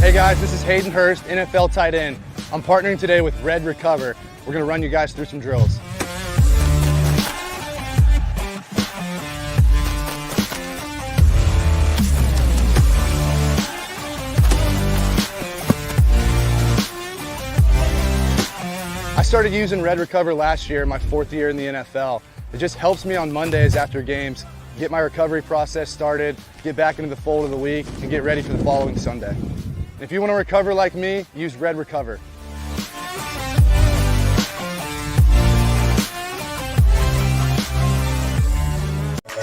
Hey guys, this is Hayden Hurst, NFL tight end. I'm partnering today with Red Recover. We're going to run you guys through some drills. I started using Red Recover last year, my 4th year in the NFL. It just helps me on Mondays after games, get my recovery process started, get back into the fold of the week, and get ready for the following Sunday. If you want to recover like me, use Red Recover.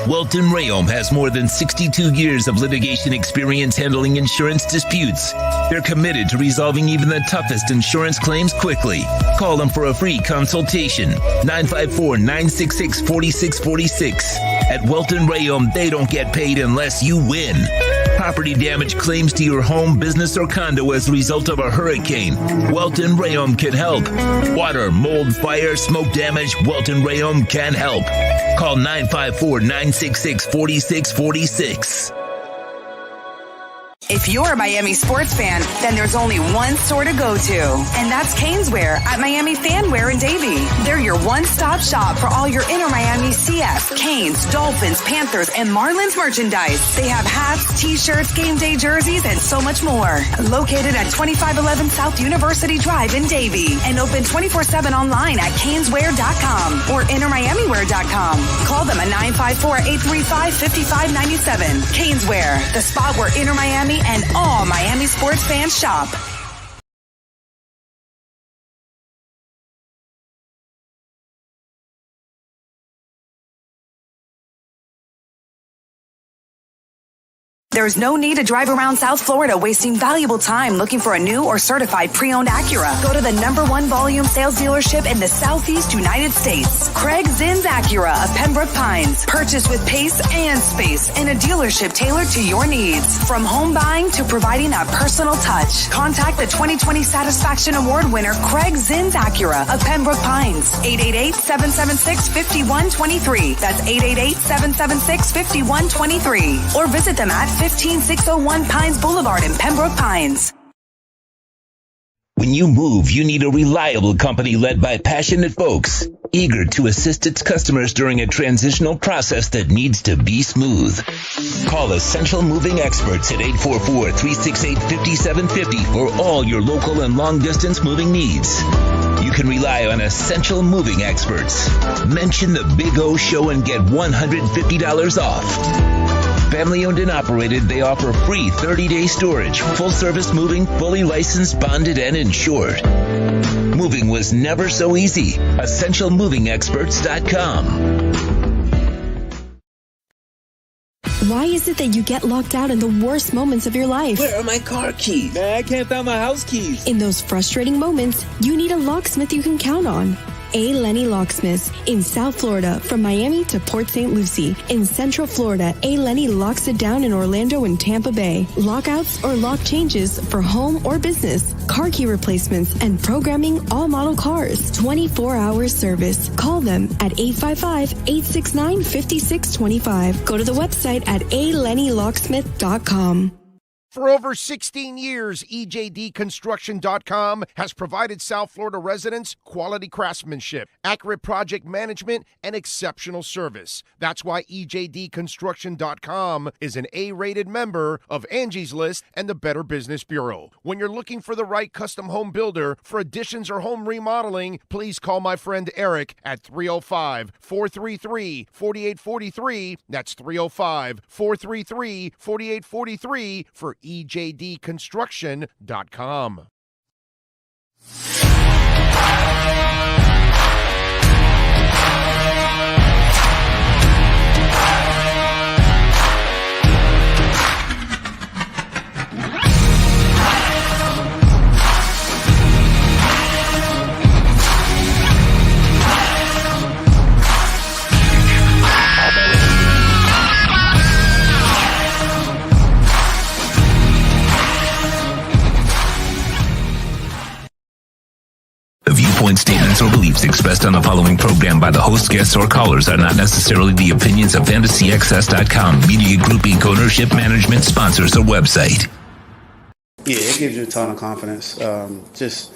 Welton Rayom has more than 62 years of litigation experience handling insurance disputes. They're committed to resolving even the toughest insurance claims quickly. Call them for a free consultation. 954-966-4646. At Welton Rayom, they don't get paid unless you win. Property damage claims to your home, business, or condo as a result of a hurricane. Welton Rayom can help. Water, mold, fire, smoke damage, Welton Rayom can help. Call 954-966-4646. If you're a Miami sports fan, then there's only one store to go to, and that's Caneswear at Miami Fanwear in Davie. They're your one-stop shop for all your inner Miami CF, Canes, Dolphins, Panthers, and Marlins merchandise. They have hats, t-shirts, game day jerseys, and so much more. Located at 2511 South University Drive in Davie, and open 24/7 online at caneswear.com or innermiamiwear.com. Call them at 954-835-5597. Caneswear, the spot where inner Miami and all Miami sports fans shop. There's no need to drive around South Florida wasting valuable time looking for a new or certified pre-owned Acura. Go to the #1 volume sales dealership in the Southeast United States. Craig Zinn's Acura of Pembroke Pines. Purchase with pace and space in a dealership tailored to your needs. From home buying to providing that personal touch. Contact the 2020 Satisfaction Award winner Craig Zinn's Acura of Pembroke Pines. 888-776-5123. That's 888-776-5123. Or visit them at 15601 Pines Boulevard in Pembroke Pines. When you move, you need a reliable company led by passionate folks, eager to assist its customers during a transitional process that needs to be smooth. Call Essential Moving Experts at 844-368-5750 for all your local and long-distance moving needs. You can rely on Essential Moving Experts. Mention the Big O Show and get $150 off. Family owned and operated, they offer free 30-day storage, full-service moving, fully licensed, bonded, and insured. Moving was never so easy. EssentialMovingExperts.com. Why is it that you get locked out in the worst moments of your life? Where are my car keys? Man, I can't find my house keys. In those frustrating moments, you need a locksmith you can count on. A. Lenny Locksmiths in South Florida, from Miami to Port St. Lucie. In Central Florida, A. Lenny locks it down in Orlando and Tampa Bay. Lockouts or lock changes for home or business, car key replacements, and programming all model cars. 24-hour service. Call them at 855-869-5625. Go to the website at alennylocksmith.com. For over 16 years, EJDconstruction.com has provided South Florida residents quality craftsmanship, accurate project management, and exceptional service. That's why EJDconstruction.com is an A-rated member of Angie's List and the Better Business Bureau. When you're looking for the right custom home builder for additions or home remodeling, please call my friend Eric at 305-433-4843. That's 305-433-4843 for EJDconstruction.com. The viewpoint, statements, or beliefs expressed on the following program by the host, guests, or callers are not necessarily the opinions of FantasyAccess.com, Media Group Inc., ownership, management, sponsors, or website. Yeah, it gives you a ton of confidence. Just,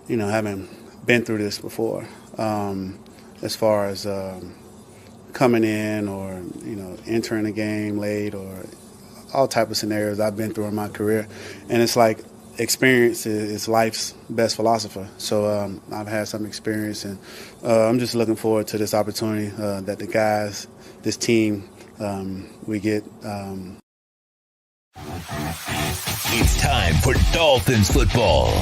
having been through this before, as far as coming in or, entering a game late or all type of scenarios I've been through in my career. And it's like experience is life's best philosopher. So I've had some experience, and I'm just looking forward to this opportunity that the guys, this team, we get. It's time for Dolphins football.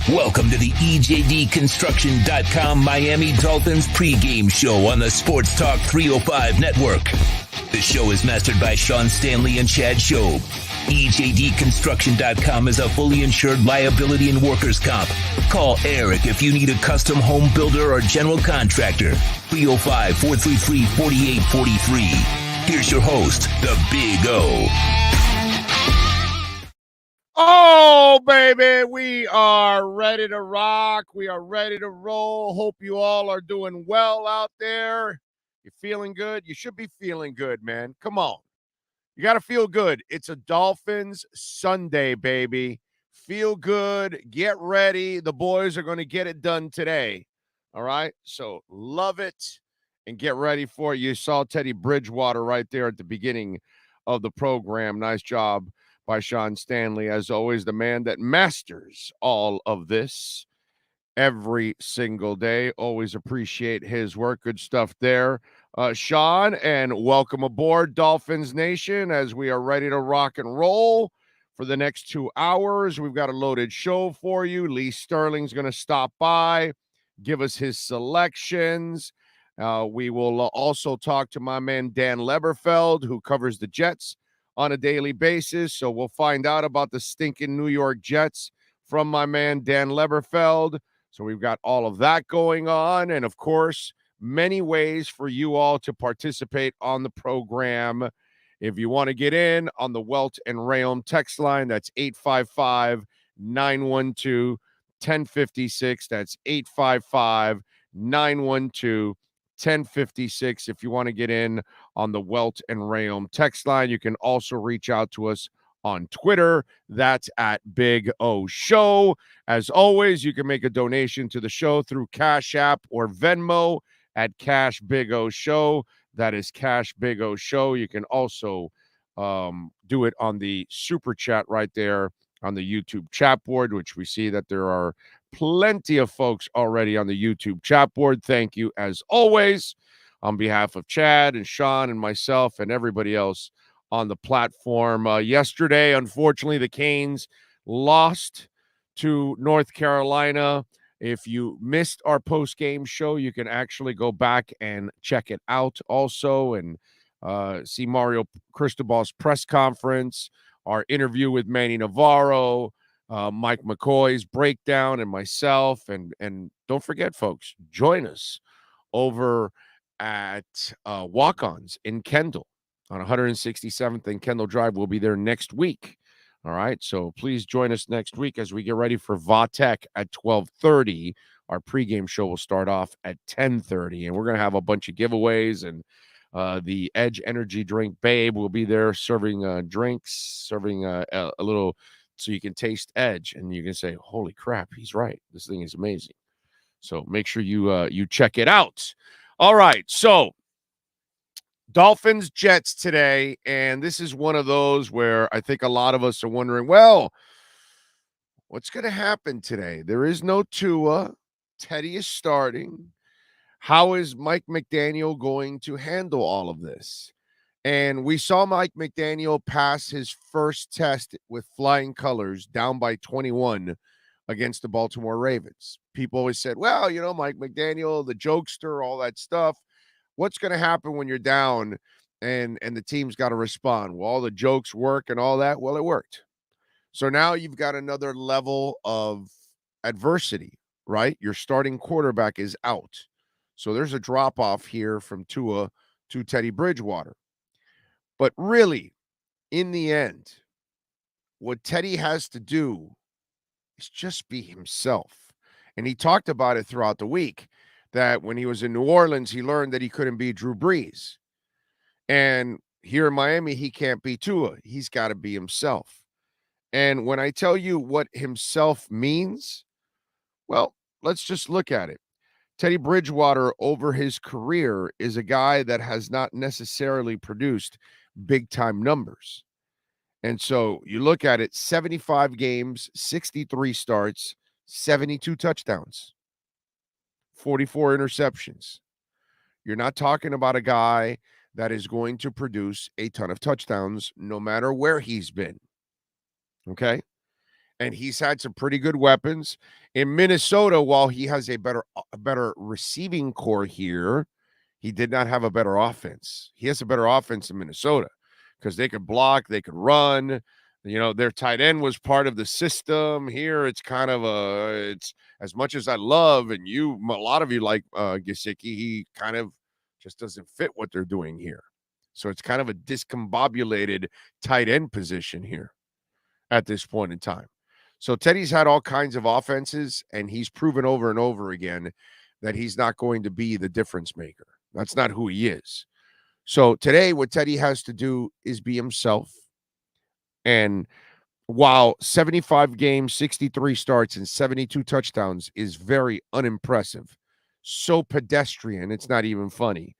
Welcome to the EJDconstruction.com Miami Dolphins pregame show on the Sports Talk 305 network. The show is mastered by Sean Stanley and Chad Shobe. EJDconstruction.com is a fully insured liability and workers' comp. Call Eric if you need a custom home builder or general contractor. 305-433-4843. Here's your host, the Big O. Oh, baby, we are ready to rock. We are ready to roll. Hope you all are doing well out there. You feeling good? You should be feeling good, man. Come on. You got to feel good. It's a Dolphins Sunday, baby. Feel good. Get ready. The boys are going to get it done today. All right? So love it and get ready for it. You saw Teddy Bridgewater right there at the beginning of the program. Nice job by Sean Stanley. As always, the man that masters all of this every single day. Always appreciate his work. Good stuff there, Sean, and welcome aboard, Dolphins Nation, as we are ready to rock and roll for the next 2 hours. We've got a loaded show for you. Lee Sterling's going to stop by, give us his selections. We will also talk to my man Dan Leberfeld, who covers the Jets on a daily basis. So we'll find out about the stinking New York Jets from my man Dan Leberfeld. So we've got all of that going on. And of course, many ways for you all to participate on the program. If you want to get in on the Welt and Rayom text line, that's 855-912-1056. That's 855-912-1056. If you want to get in on the Welt and Rayom text line, you can also reach out to us on Twitter. That's at Big O Show. As always, you can make a donation to the show through Cash App or Venmo at Cash Big O Show. That is Cash Big O Show. You can also do it on the Super Chat right there on the YouTube chat board, which we see that there are plenty of folks already on the YouTube chat board. Thank you, as always, on behalf of Chad and Sean and myself and everybody else on the platform. Yesterday, unfortunately, the Canes lost to North Carolina. If you missed our post-game show, you can actually go back and check it out also and see Mario Cristobal's press conference, our interview with Manny Navarro, Mike McCoy's breakdown, and myself. And don't forget, folks, join us over at Walk-Ons in Kendall on 167th and Kendall Drive. We'll be there next week. All right, so please join us next week as we get ready for Vatek at 12:30. Our pregame show will start off at 10:30, and we're going to have a bunch of giveaways, and the Edge Energy Drink Babe will be there serving drinks, serving a little, so you can taste Edge, and you can say, holy crap, he's right. This thing is amazing. So make sure you check it out. All right, so Dolphins Jets today, and this is one of those where I think a lot of us are wondering, well, what's going to happen today? There is no Tua. Teddy is starting. How is Mike McDaniel going to handle all of this? And we saw Mike McDaniel pass his first test with flying colors, down by 21 against the Baltimore Ravens. People always said, well, Mike McDaniel, the jokester, all that stuff. What's going to happen when you're down and the team's got to respond? Well, all the jokes work and all that. Well, it worked. So now you've got another level of adversity, right? Your starting quarterback is out. So there's a drop-off here from Tua to Teddy Bridgewater. But really, in the end, what Teddy has to do is just be himself. And he talked about it throughout the week, that when he was in New Orleans, he learned that he couldn't be Drew Brees. And here in Miami, he can't be Tua. He's got to be himself. And when I tell you what himself means, well, let's just look at it. Teddy Bridgewater over his career is a guy that has not necessarily produced big time numbers. And so you look at it, 75 games, 63 starts, 72 touchdowns, 44 interceptions. You're not talking about a guy that is going to produce a ton of touchdowns no matter where he's been. Okay? And he's had some pretty good weapons. In Minnesota, while he has a better receiving core here, he did not have a better offense. He has a better offense in Minnesota because they could block, they could run. Their tight end was part of the system. Here, it's kind of it's as much as I love, and a lot of you like Gesicki, he kind of just doesn't fit what they're doing here. So it's kind of a discombobulated tight end position here at this point in time. So Teddy's had all kinds of offenses, and he's proven over and over again that he's not going to be the difference maker. That's not who he is. So today, what Teddy has to do is be himself. And while 75 games, 63 starts, and 72 touchdowns is very unimpressive, so pedestrian, it's not even funny.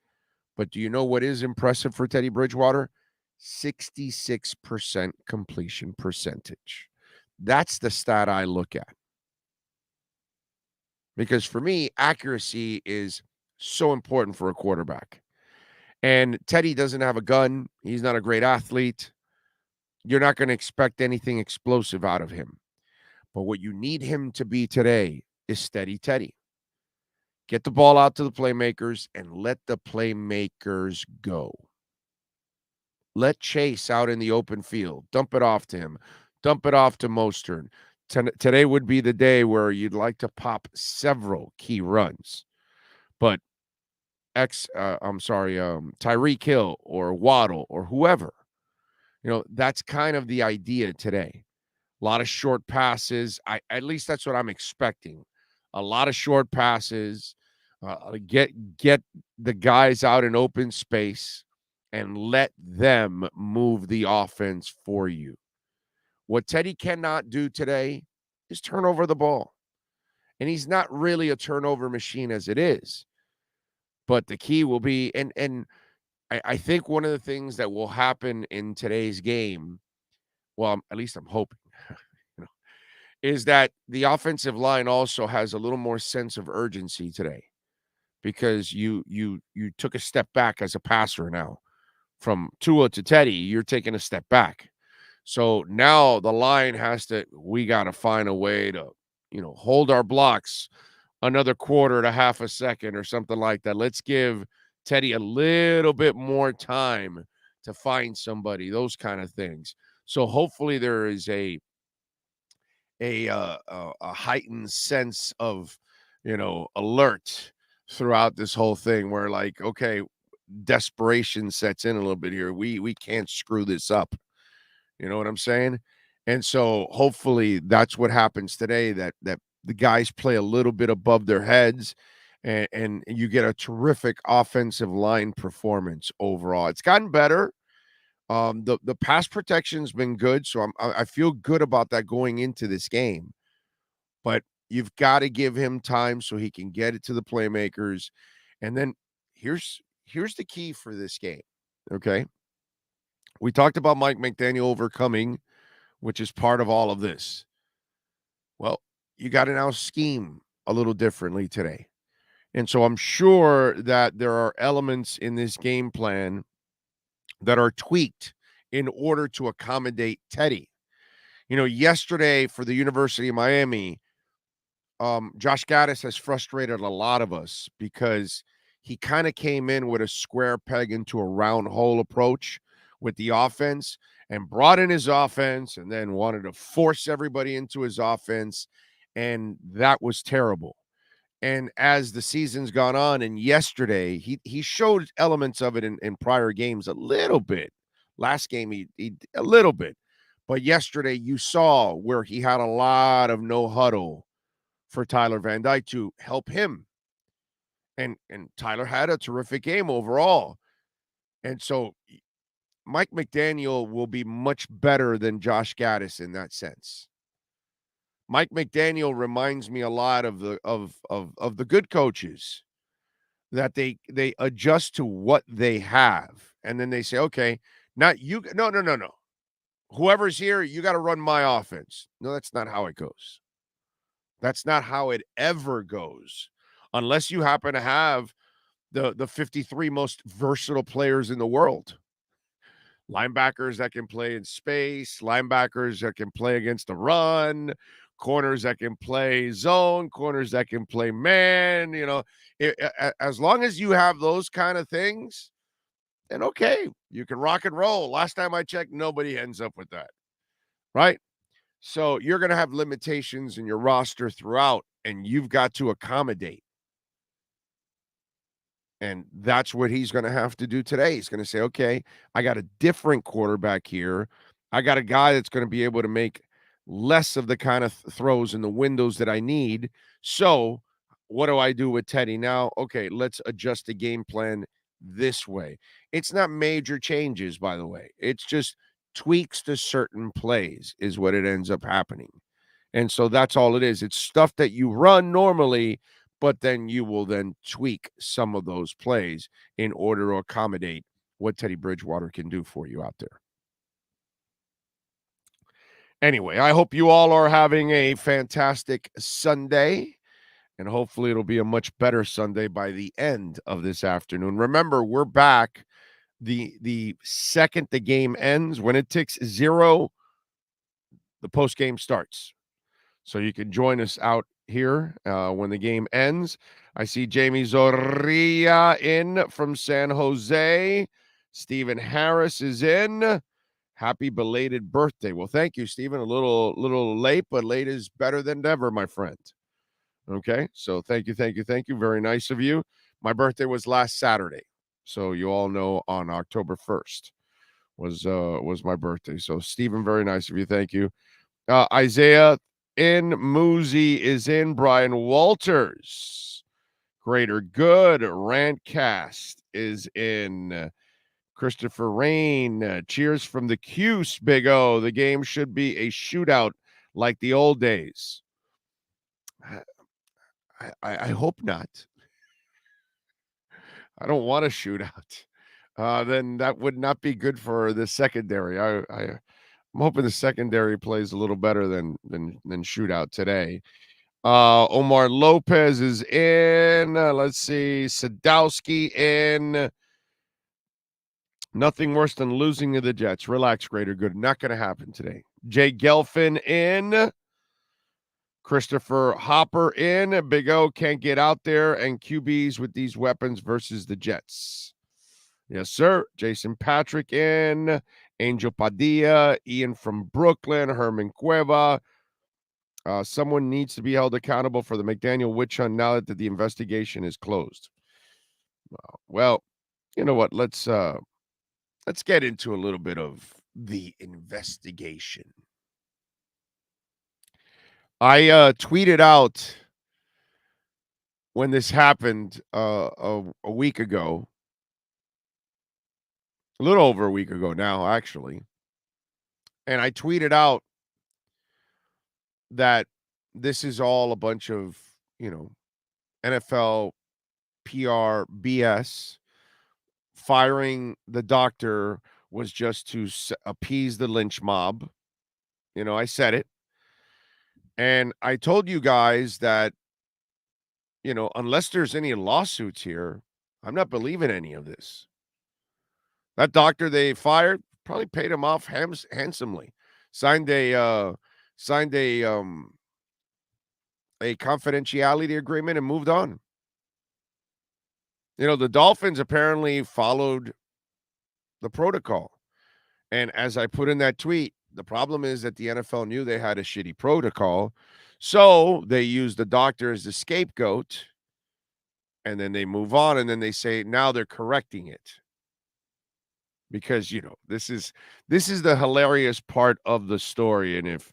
But do you know what is impressive for Teddy Bridgewater? 66% completion percentage. That's the stat I look at. Because for me, accuracy is so important for a quarterback. And Teddy doesn't have a gun. He's not a great athlete. You're not going to expect anything explosive out of him. But what you need him to be today is steady Teddy. Get the ball out to the playmakers and let the playmakers go. Let Chase out in the open field. Dump it off to him. Dump it off to Mostert. Today would be the day where you'd like to pop several key runs. But Tyreek Hill or Waddle or whoever, that's kind of the idea today. A lot of short passes. At least that's what I'm expecting. A lot of short passes. Get the guys out in open space and let them move the offense for you. What Teddy cannot do today is turn over the ball. And he's not really a turnover machine as it is. But the key will be, and I think one of the things that will happen in today's game, well, at least I'm hoping, is that the offensive line also has a little more sense of urgency today. Because you took a step back as a passer now. From Tua to Teddy, you're taking a step back. So now the line we got to find a way to, hold our blocks another quarter to half a second or something like that. Let's give Teddy a little bit more time to find somebody, those kind of things. So hopefully there is a heightened sense of, alert throughout this whole thing where okay, desperation sets in a little bit here. We can't screw this up. You know what I'm saying? And so hopefully that's what happens today, that the guys play a little bit above their heads and you get a terrific offensive line performance overall. It's gotten better. The pass protection's been good, so I feel good about that going into this game. But you've got to give him time so he can get it to the playmakers. And then here's the key for this game, okay? We talked about Mike McDaniel overcoming, which is part of all of this. Well, you got to now scheme a little differently today. And so I'm sure that there are elements in this game plan that are tweaked in order to accommodate Teddy. Yesterday for the University of Miami, Josh Gaddis has frustrated a lot of us because he kind of came in with a square peg into a round hole approach with the offense and brought in his offense and then wanted to force everybody into his offense. And that was terrible. And as the season's gone on, and yesterday, he showed elements of it in prior games a little bit. Last game, he a little bit. But yesterday, you saw where he had a lot of no huddle for Tyler Van Dyke to help him. And Tyler had a terrific game overall. And so Mike McDaniel will be much better than Josh Gaddis in that sense. Mike McDaniel reminds me a lot of the good coaches, that they adjust to what they have, and then they say, okay, not you. No. Whoever's here, you got to run my offense. No, that's not how it goes. That's not how it ever goes, unless you happen to have the 53 most versatile players in the world. Linebackers that can play in space, linebackers that can play against the run, corners that can play zone, corners that can play man. As long as you have those kind of things, then okay, you can rock and roll. Last time I checked, nobody ends up with that, right? So you're going to have limitations in your roster throughout, and you've got to accommodate. And that's what he's going to have to do today. He's going to say, okay, I got a different quarterback here. I got a guy that's going to be able to make less of the kind of throws in the windows that I need. So what do I do with Teddy now? Okay, let's adjust the game plan this way. It's not major changes, by the way. It's just tweaks to certain plays is what it ends up happening. And so that's all it is. It's stuff that you run normally, but then you will then tweak some of those plays in order to accommodate what Teddy Bridgewater can do for you out there. Anyway, I hope you all are having a fantastic Sunday, and hopefully it'll be a much better Sunday by the end of this afternoon. Remember, we're back the second the game ends. When it ticks 0, the post game starts. So you can join us out here when the game ends. I see Jamie Zorrilla in from San Jose. Stephen Harris is in. Happy belated birthday. Well, thank you, Stephen. A little late, but late is better than never, my friend. Okay, so thank you. Very nice of you. My birthday was last Saturday, so you all know on October 1st was my birthday. So, Stephen, very nice of you. Thank you. Isaiah in, Moosey is in, Brian Walters, Greater Good, Rantcast is in, Christopher Rain, cheers from the Cuse, Big O. The game should be a shootout like the old days. I hope not. I don't want a shootout. Then that would not be good for the secondary. I'm hoping the secondary plays a little better than shootout today. Omar Lopez is in. Let's see. Sadowski in. Nothing worse than losing to the Jets. Relax, Greater Good. Not going to happen today. Jay Gelfin in. Christopher Hopper in. Big O can't get out there, and QBs with these weapons versus the Jets. Yes, sir. Jason Patrick in. Angel Padilla. Ian from Brooklyn. Herman Cueva. Someone needs to be held accountable for the McDaniel witch hunt now that the investigation is closed. Well, you know what? Let's get into a little bit of the investigation. I tweeted out when this happened a week ago, a little over a week ago now, actually. And I tweeted out that this is all a bunch of, NFL PR BS. Firing the doctor was just to appease the lynch mob. I said it. And I told you guys that, unless there's any lawsuits here, I'm not believing any of this. That doctor they fired probably paid him off handsomely. Signed a confidentiality agreement and moved on. The Dolphins apparently followed the protocol. And as I put in that tweet, the problem is that the NFL knew they had a shitty protocol. So they used the doctor as the scapegoat. And then they move on. And then they say, now they're correcting it. Because, this is the hilarious part of the story. And if,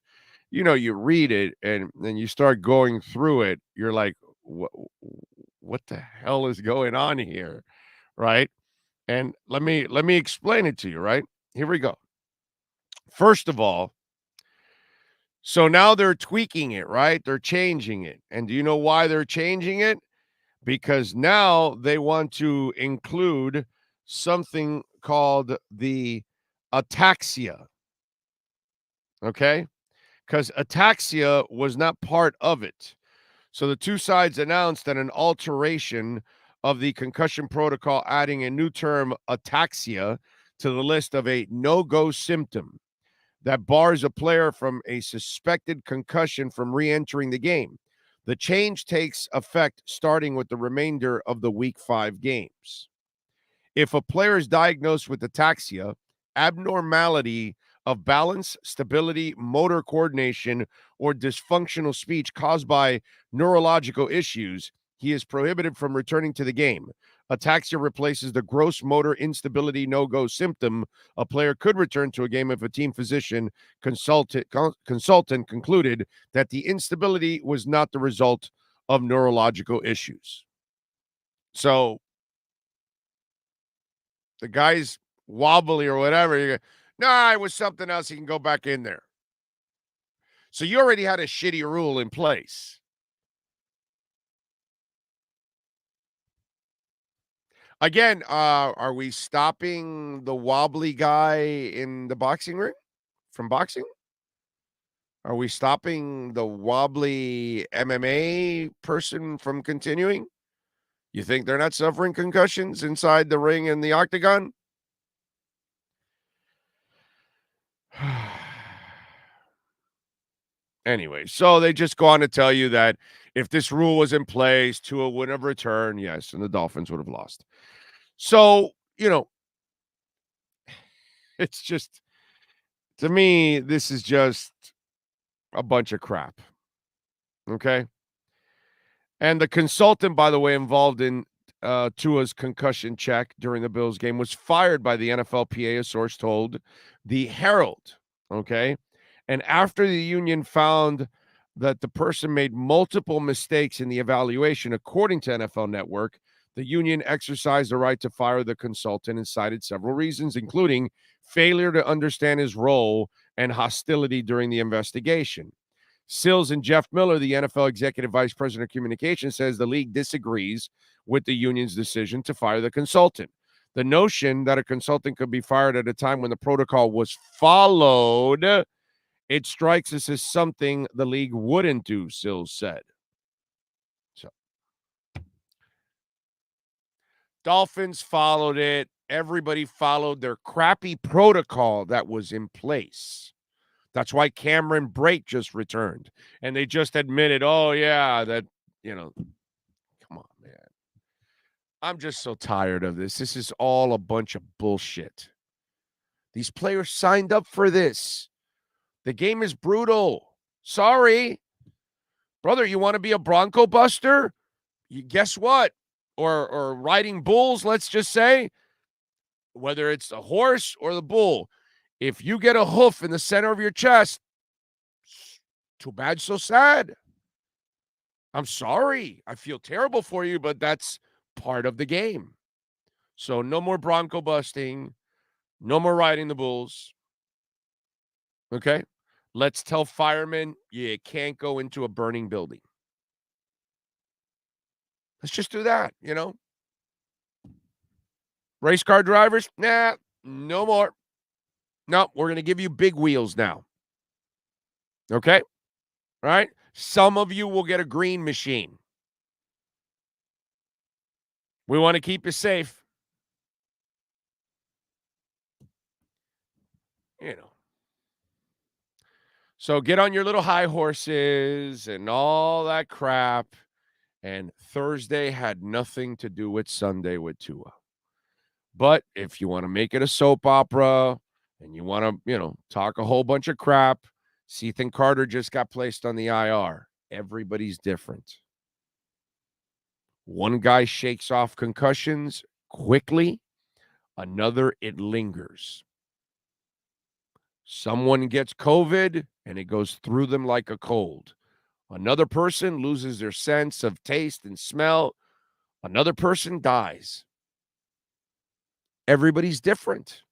you read it and then you start going through it, you're like, what the hell is going on here? Right. And let me explain it to you. Right. here we go. First of all, so now they're tweaking it, right? They're changing it. And do you know why they're changing it? Because now they want to include something called the ataxia. Okay? Because ataxia was not part of it. So the two sides announced that an alteration of the concussion protocol, adding a new term, ataxia, to the list of a no-go symptom that bars a player from a suspected concussion from re-entering the game. The change takes effect starting with the remainder of the Week 5 games. If a player is diagnosed with ataxia, abnormality of balance, stability, motor coordination, or dysfunctional speech caused by neurological issues, he is prohibited from returning to the game. Ataxia replaces the gross motor instability no-go symptom. A player could return to a game if a team physician consultant concluded that the instability was not the result of neurological issues. So the guy's wobbly or whatever, you go, nah, it was something else. He can go back in there. So you already had a shitty rule in place. Again, are we stopping the wobbly guy in the boxing ring from boxing? Are we stopping the wobbly MMA person from continuing? You think they're not suffering concussions inside the ring and the octagon? Anyway, so they just go on to tell you that if this rule was in place, Tua would have returned, yes, and the Dolphins would have lost. So, it's just, to me, this is just a bunch of crap. Okay? And the consultant, by the way, involved in Tua's concussion check during the Bills game was fired by the NFLPA, a source told the Herald. Okay? And after the union found that the person made multiple mistakes in the evaluation, according to NFL Network, the union exercised the right to fire the consultant and cited several reasons, including failure to understand his role and hostility during the investigation. Sills and Jeff Miller, the NFL Executive Vice President of Communications, says the league disagrees with the union's decision to fire the consultant. The notion that a consultant could be fired at a time when the protocol was followed, it strikes us as something the league wouldn't do, Sills said. So, Dolphins followed it. Everybody followed their crappy protocol that was in place. That's why Cameron Brake just returned. And they just admitted, oh, yeah, that, come on, man. I'm just so tired of this. This is all a bunch of bullshit. These players signed up for this. The game is brutal. Sorry. Brother, you want to be a Bronco buster? Guess what? Or riding bulls, let's just say. Whether it's a horse or the bull. If you get a hoof in the center of your chest, too bad, so sad. I'm sorry. I feel terrible for you, but that's part of the game. So no more Bronco busting. No more riding the bulls. Okay? Let's tell firemen you can't go into a burning building. Let's just do that, Race car drivers, nah, no more. No, we're going to give you big wheels now. Okay? All right? Some of you will get a green machine. We want to keep you safe. So get on your little high horses and all that crap. And Thursday had nothing to do with Sunday with Tua. But if you want to make it a soap opera and you want to, talk a whole bunch of crap, Ethan Carter just got placed on the IR. Everybody's different. One guy shakes off concussions quickly. Another, it lingers. Someone gets COVID and it goes through them like a cold. Another person loses their sense of taste and smell. Another person dies. Everybody's different.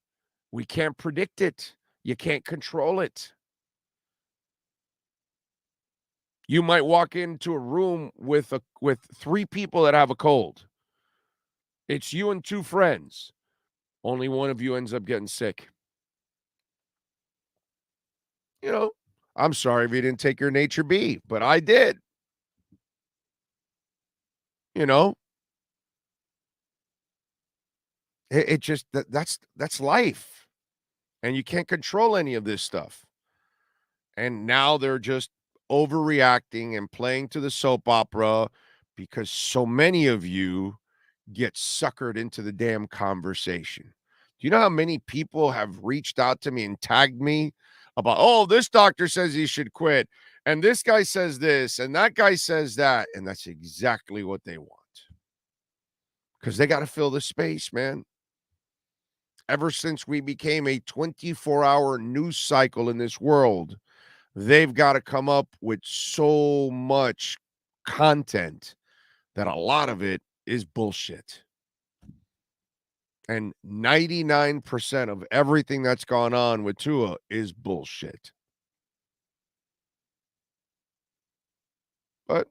We can't predict it. You can't control it. You might walk into a room with 3 people that have a cold. It's you and 2 friends. Only one of you ends up getting sick. You know, I'm sorry if you didn't take your nature B, but I did. You know, it just that's life. And you can't control any of this stuff. And now they're just overreacting and playing to the soap opera because so many of you get suckered into the damn conversation. Do you know how many people have reached out to me and tagged me about, oh, this doctor says he should quit, and this guy says this, and that guy says that, and that's exactly what they want. Because they got to fill the space, man. Ever since we became a 24-hour news cycle in this world, they've got to come up with so much content that a lot of it is bullshit. And 99% of everything that's gone on with Tua is bullshit. But,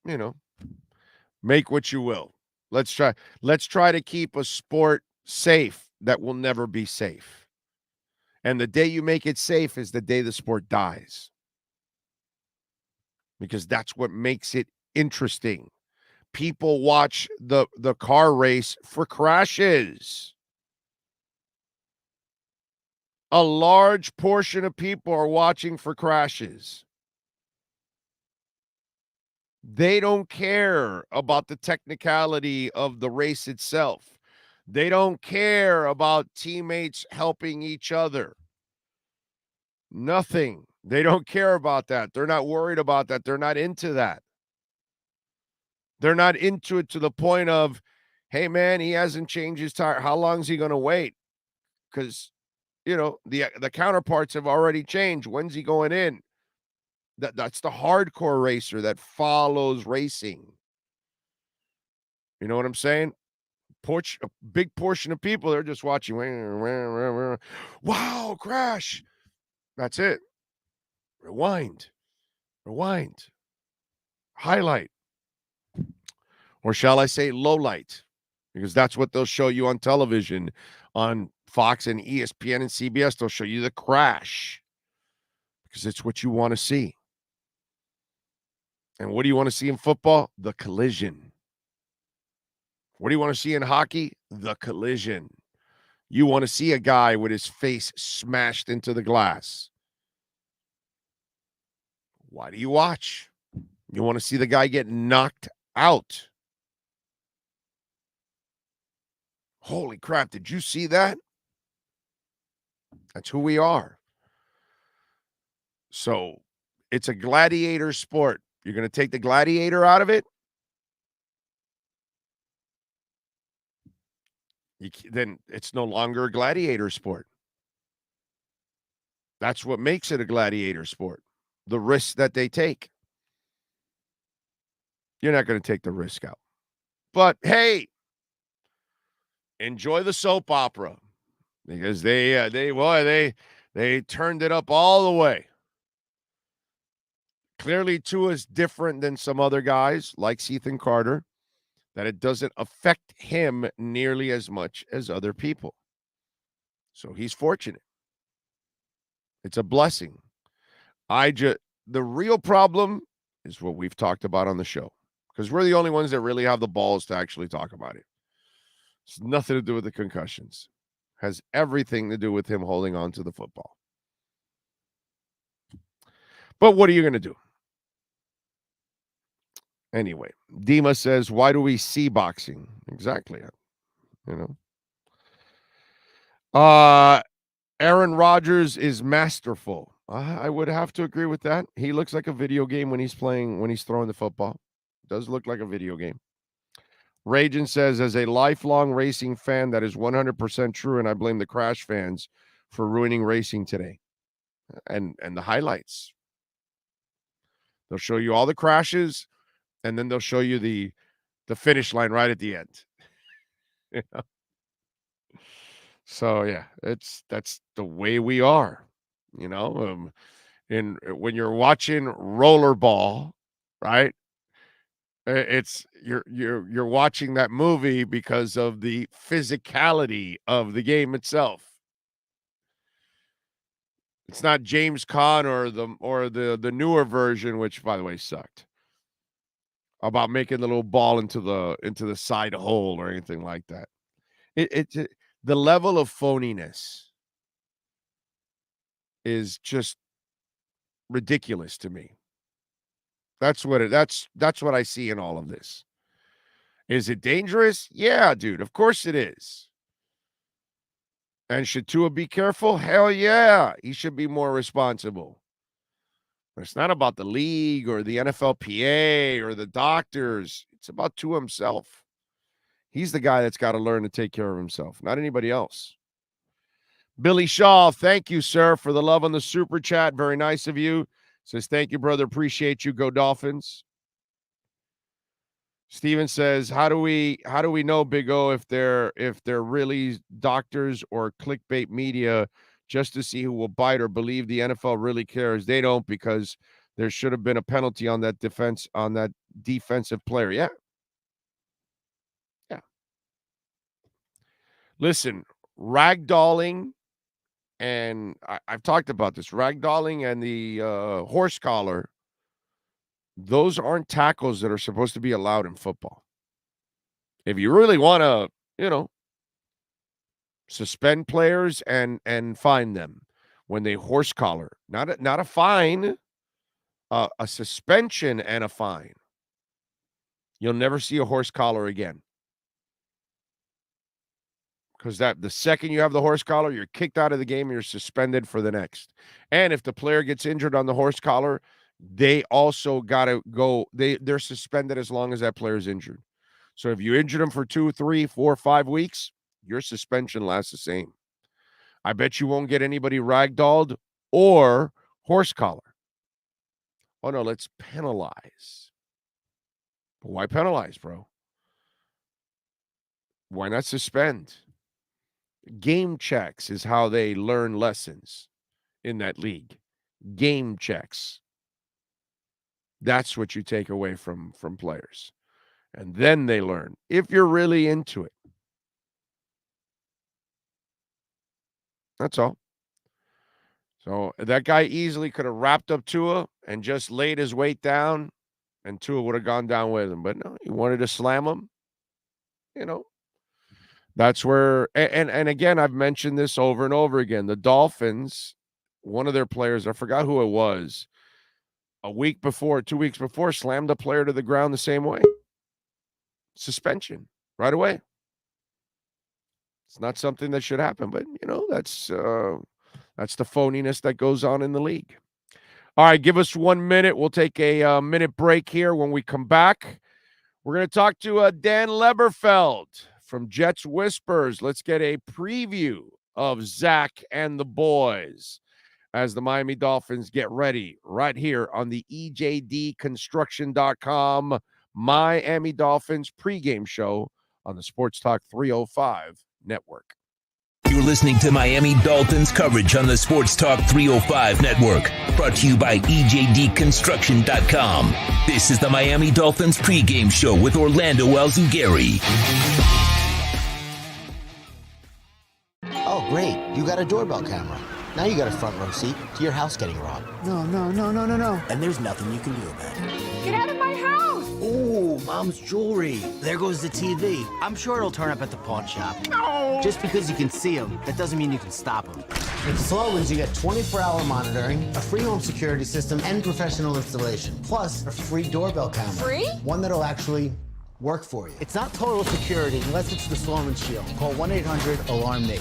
you know, make what you will. Let's try to keep a sport safe that will never be safe. And the day you make it safe is the day the sport dies. Because that's what makes it interesting. People watch the car race for crashes. A large portion of people are watching for crashes. They don't care about the technicality of the race itself. They don't care about teammates helping each other. Nothing. They don't care about that. They're not worried about that. They're not into that. They're not into it to the point of, hey, man, he hasn't changed his tire. How long is he going to wait? Because, you know, the counterparts have already changed. When's he going in? That's the hardcore racer that follows racing. You know what I'm saying? A big portion of people, they're just watching. Wow, crash. That's it. Rewind. Highlight. Or shall I say low light? Because that's what they'll show you on television, on Fox and ESPN and CBS. They'll show you the crash because it's what you want to see. And what do you want to see in football? The collision. What do you want to see in hockey? The collision. You want to see a guy with his face smashed into the glass. Why do you watch? You want to see the guy get knocked out. Holy crap, did you see that? That's who we are. So it's a gladiator sport. You're going to take the gladiator out of it? Then it's no longer a gladiator sport. That's what makes it a gladiator sport. The risks that they take. You're not going to take the risk out. But hey, enjoy the soap opera because they turned it up all the way. Clearly, Tua is different than some other guys like Ethan Carter, that it doesn't affect him nearly as much as other people. So he's fortunate. It's a blessing. The real problem is what we've talked about on the show, because we're the only ones that really have the balls to actually talk about it. It's nothing to do with the concussions. Has everything to do with him holding on to the football. But what are you going to do? Anyway, Dima says, why do we see boxing? Exactly. You know. Aaron Rodgers is masterful. I would have to agree with that. He looks like a video game when he's throwing the football. Does look like a video game. Ragin says, as a lifelong racing fan, that is 100% true, and I blame the crash fans for ruining racing today. And the highlights. They'll show you all the crashes, and then they'll show you the finish line right at the end. You know? So yeah, that's the way we are, you know. And when you're watching rollerball, right? It's you're watching that movie because of the physicality of the game itself. It's not James Caan or the newer version, which by the way sucked, about making the little ball into the side hole or anything like that. It the level of phoniness is just ridiculous to me. That's what I see in all of this. Is it dangerous? Yeah, dude. Of course it is. And should Tua be careful? Hell yeah. He should be more responsible. But it's not about the league or the NFLPA or the doctors. It's about Tua himself. He's the guy that's got to learn to take care of himself, not anybody else. Billy Shaw, thank you, sir, for the love on the super chat. Very nice of you. Says, thank you, brother. Appreciate you. Go Dolphins. Steven says, how do we know, Big O, if they're really doctors or clickbait media just to see who will bite or believe the NFL really cares? They don't, because there should have been a penalty on that defensive player. Yeah. Yeah. Listen, ragdolling, and I've talked about this, ragdolling and the horse collar, those aren't tackles that are supposed to be allowed in football. If you really want to, suspend players and fine them when they horse collar, not a fine, a suspension and a fine. You'll never see a horse collar again. Because the second you have the horse collar, you're kicked out of the game and you're suspended for the next. And if the player gets injured on the horse collar, they also got to go. They're suspended as long as that player is injured. So if you injured them for 2, 3, 4, 5 weeks, your suspension lasts the same. I bet you won't get anybody ragdolled or horse collar. Oh, no, let's penalize. But why penalize, bro? Why not suspend? Game checks is how they learn lessons in that league. Game checks. That's what you take away from players. And then they learn, if you're really into it. That's all. So that guy easily could have wrapped up Tua and just laid his weight down, and Tua would have gone down with him. But no, he wanted to slam him. That's where, and again, I've mentioned this over and over again. The Dolphins, one of their players, I forgot who it was, 2 weeks before, slammed a player to the ground the same way. Suspension right away. It's not something that should happen, but that's the phoniness that goes on in the league. All right, give us 1 minute. We'll take a minute break here. When we come back, we're going to talk to Dan Leberfeld from Jets Whispers. Let's get a preview of Zach and the boys as the Miami Dolphins get ready right here on the EJDconstruction.com Miami Dolphins pregame show on the Sports Talk 305 network. You're listening to Miami Dolphins coverage on the Sports Talk 305 network, brought to you by EJDconstruction.com. This is the Miami Dolphins pregame show with Orlando Alzugaray. Oh, great. You got a doorbell camera. Now you got a front row seat to your house getting robbed. No. And there's nothing you can do about it. Get out of my house! Ooh, Mom's jewelry. There goes the TV. I'm sure it'll turn up at the pawn shop. No! Just because you can see them, that doesn't mean you can stop them. With Slogans, you get 24-hour monitoring, a free home security system, and professional installation. Plus, a free doorbell camera. Free? One that'll actually work for you. It's not total security unless it's the Sloman Shield. Call 1-800-ALARM-ME.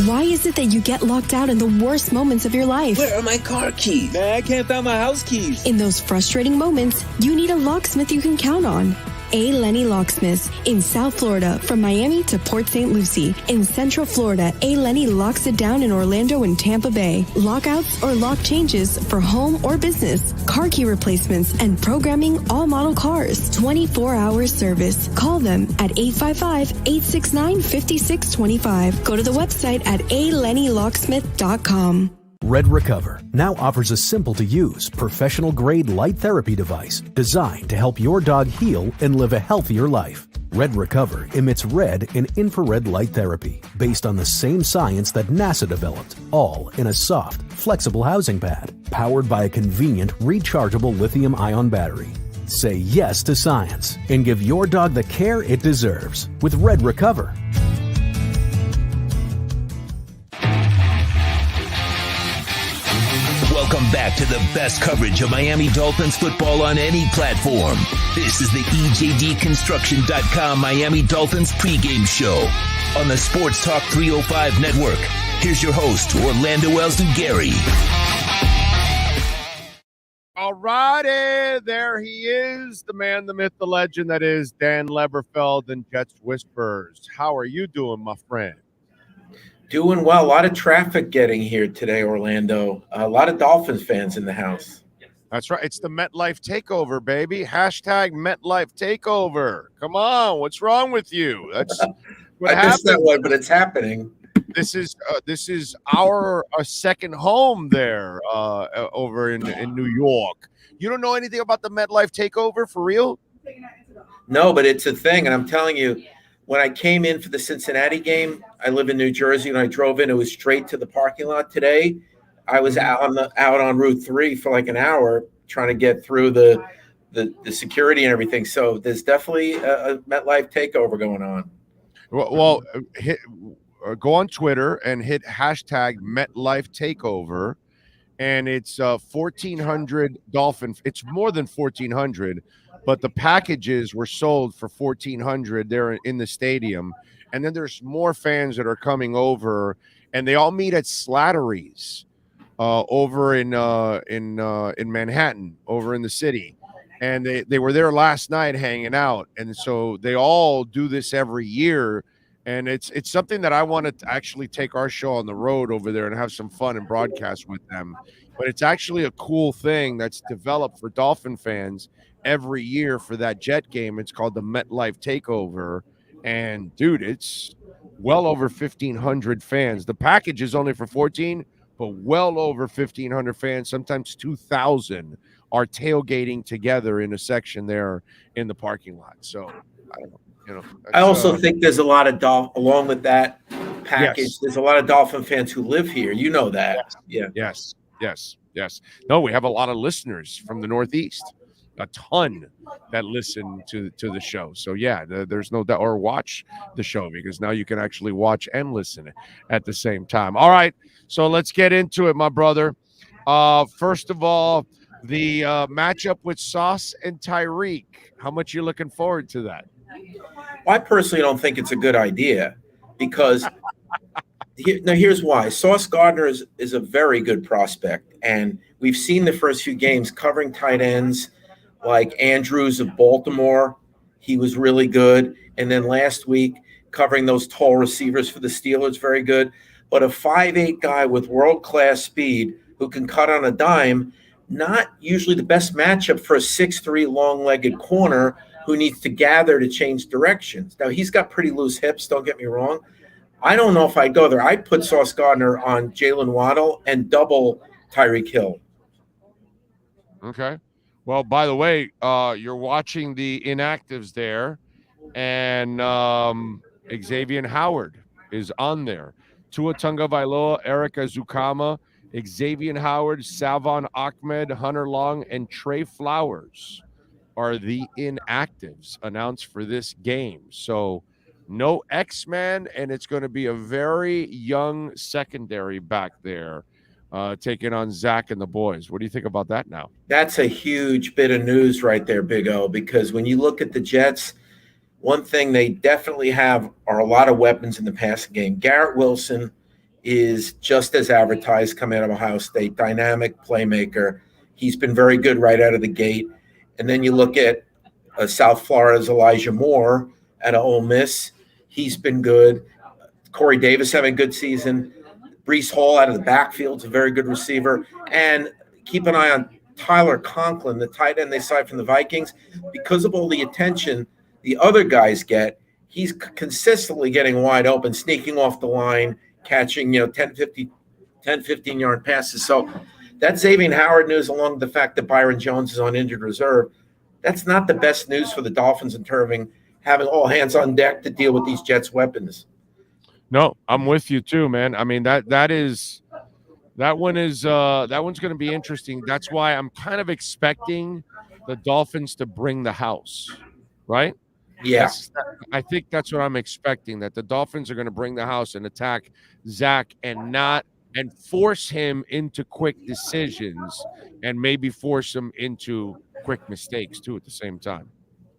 Why is it that you get locked out in the worst moments of your life? Where are my car keys? Man, I can't find my house keys. In those frustrating moments, you need a locksmith you can count on. A. Lenny Locksmith. In South Florida, from Miami to Port St. Lucie. In Central Florida, A. Lenny locks it down in Orlando and Tampa Bay. Lockouts or lock changes for home or business. Car key replacements and programming all model cars. 24-hour service. Call them at 855-869-5625. Go to the website at alennylocksmith.com. Red Recover now offers a simple-to-use, professional-grade light therapy device designed to help your dog heal and live a healthier life. Red Recover emits red and infrared light therapy based on the same science that NASA developed, all in a soft, flexible housing pad powered by a convenient, rechargeable lithium-ion battery. Say yes to science and give your dog the care it deserves with Red Recover. Welcome back to the best coverage of Miami Dolphins football on any platform. This is the EJDconstruction.com Miami Dolphins Pregame Show on the Sports Talk 305 network. Here's your host, Orlando Alzugaray. All righty, there he is, the man, the myth, the legend that is Dan Leberfeld and Jets Whispers. How are you doing, my friend? Doing well. A lot of traffic getting here today, Orlando. A lot of Dolphins fans in the house. That's right. It's the MetLife Takeover, baby. Hashtag MetLife Takeover. Come on. What's wrong with you? That's what I missed that one, but it's happening. This is our second home there over in New York. You don't know anything about the MetLife Takeover for real? No, but it's a thing. And I'm telling you, when I came in for the Cincinnati game, I live in New Jersey, and I drove in. It was straight to the parking lot today. I was out on Route 3 for like an hour trying to get through the security and everything. So there's definitely a MetLife takeover going on. Well, go on Twitter and hit hashtag MetLife Takeover, and it's 1,400 Dolphin. It's more than 1,400. But the packages were sold for 1,400 there in the stadium, and then there's more fans that are coming over, and they all meet at Slattery's over in Manhattan, over in the city, and they were there last night hanging out, and so they all do this every year, and it's something that I want to actually take our show on the road over there and have some fun and broadcast with them. But it's actually a cool thing that's developed for Dolphin fans every year for that Jet game. It's called the MetLife Takeover, and dude, it's well over 1,500 fans. The package is only for 14, but well over 1,500 fans, sometimes 2,000 are tailgating together in a section there in the parking lot. So I don't know, I also think there's a lot of along with that package. Yes. There's a lot of Dolphin fans who live here. You know that. Yes. No, we have a lot of listeners from the Northeast. A ton that listen to the show. So yeah, there's no doubt, or watch the show, because now you can actually watch and listen at the same time. All right, so let's get into it, my brother. First of all, the matchup with Sauce and Tyreek. How much you looking forward to that? Well, I personally don't think it's a good idea, because here's why. Sauce Gardner is a very good prospect, and we've seen the first few games covering tight ends like Andrews of Baltimore. He was really good. And then last week, covering those tall receivers for the Steelers, very good. But a 5'8" guy with world-class speed who can cut on a dime, not usually the best matchup for a 6'3" long-legged corner who needs to gather to change directions. Now, he's got pretty loose hips, don't get me wrong. I don't know if I'd go there. I'd put Sauce Gardner on Jalen Waddle and double Tyreek Hill. Okay. Well, by the way, you're watching the inactives there, and Xavier Howard is on there. Tua Tagovailoa, Erica Zukama, Xavier Howard, Salvon Ahmed, Hunter Long, and Trey Flowers are the inactives announced for this game. So no X-Men, and it's going to be a very young secondary back there taking on Zach and the boys. What do you think about that now? That's a huge bit of news right there, Big O, because when you look at the Jets, one thing they definitely have are a lot of weapons in the passing game. Garrett Wilson is just as advertised coming out of Ohio State, dynamic playmaker. He's been very good right out of the gate. And then you look at South Florida's Elijah Moore at Ole Miss. He's been good. Corey Davis having a good season. Breece Hall out of the backfield's a very good receiver. And keep an eye on Tyler Conklin, the tight end they signed from the Vikings. Because of all the attention the other guys get, he's consistently getting wide open, sneaking off the line, catching 10, 15-yard passes. So that Xavier Howard news, along with the fact that Byron Jones is on injured reserve, that's not the best news for the Dolphins in terms of having all hands on deck to deal with these Jets' weapons. No, I'm with you too, man. I mean, that one's going to be interesting. That's why I'm kind of expecting the Dolphins to bring the house, right? Yeah. I think that's what I'm expecting, that the Dolphins are going to bring the house and attack Zach and force him into quick decisions and maybe force him into quick mistakes too at the same time.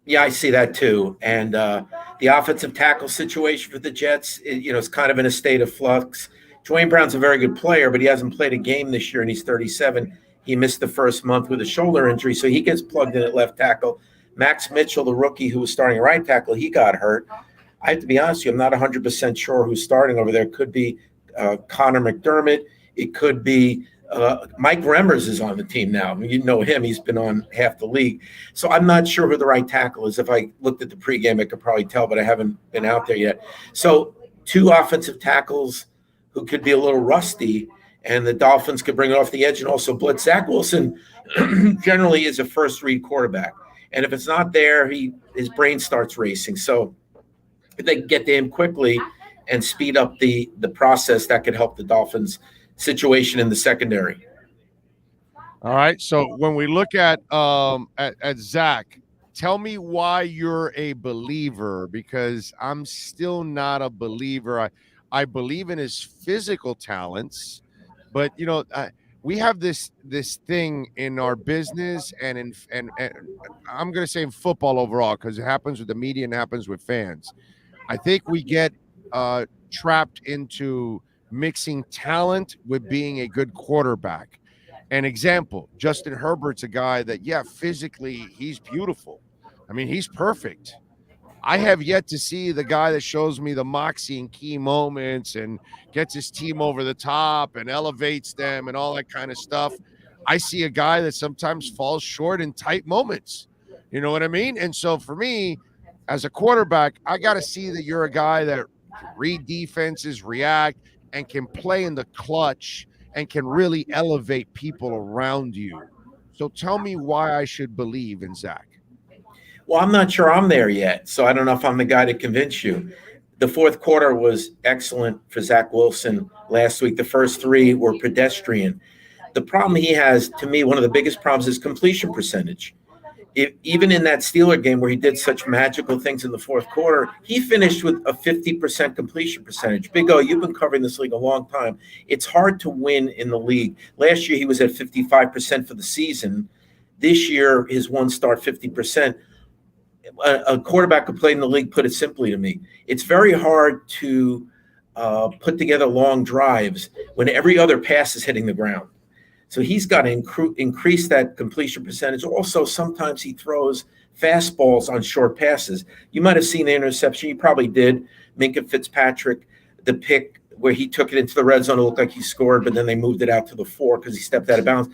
Yeah, I see that too. And the offensive tackle situation for the Jets, is kind of in a state of flux. Dwayne Brown's a very good player, but he hasn't played a game this year, and he's 37. He missed the first month with a shoulder injury, so he gets plugged in at left tackle. Max Mitchell, the rookie who was starting at right tackle, he got hurt. I have to be honest with you, I'm not 100% sure who's starting over there. It could be Connor McDermott. It could be Mike Remmers is on the team now. I mean, you know him. He's been on half the league. So I'm not sure who the right tackle is. If I looked at the pregame, I could probably tell, but I haven't been out there yet. So 2 offensive tackles who could be a little rusty, and the Dolphins could bring it off the edge and also blitz. Zach Wilson generally is a first-read quarterback. And if it's not there, his brain starts racing. So if they can get to him quickly and speed up the process, that could help the Dolphins' situation in the secondary. All right. So when we look at Zach, tell me why you're a believer, because I'm still not a believer. I believe in his physical talents, but we have this thing in our business and I'm going to say in football overall, because it happens with the media and happens with fans. I think we get trapped into mixing talent with being a good quarterback. An example, Justin Herbert's a guy that, physically he's beautiful. I mean, he's perfect. I have yet to see the guy that shows me the moxie in key moments and gets his team over the top and elevates them and all that kind of stuff. I see a guy that sometimes falls short in tight moments. You know what I mean? And so for me, as a quarterback, I got to see that you're a guy that can read defenses, react, and can play in the clutch and can really elevate people around you. So tell me why I should believe in Zach. Well, I'm not sure I'm there yet, so I don't know if I'm the guy to convince you. The fourth quarter was excellent for Zach Wilson last week. The first 3 were pedestrian. The problem he has, to me, one of the biggest problems is completion percentage. Even in that Steeler game where he did such magical things in the fourth quarter, he finished with a 50% completion percentage. Big O, you've been covering this league a long time. It's hard to win in the league. Last year, he was at 55% for the season. This year, his one start, 50%. A quarterback who played in the league put it simply to me. It's very hard to put together long drives when every other pass is hitting the ground. So he's got to increase that completion percentage. Also, sometimes he throws fastballs on short passes. You might have seen the interception. You probably did. Minkah Fitzpatrick, the pick where he took it into the red zone. It looked like he scored, but then they moved it out to the 4 because he stepped out of bounds.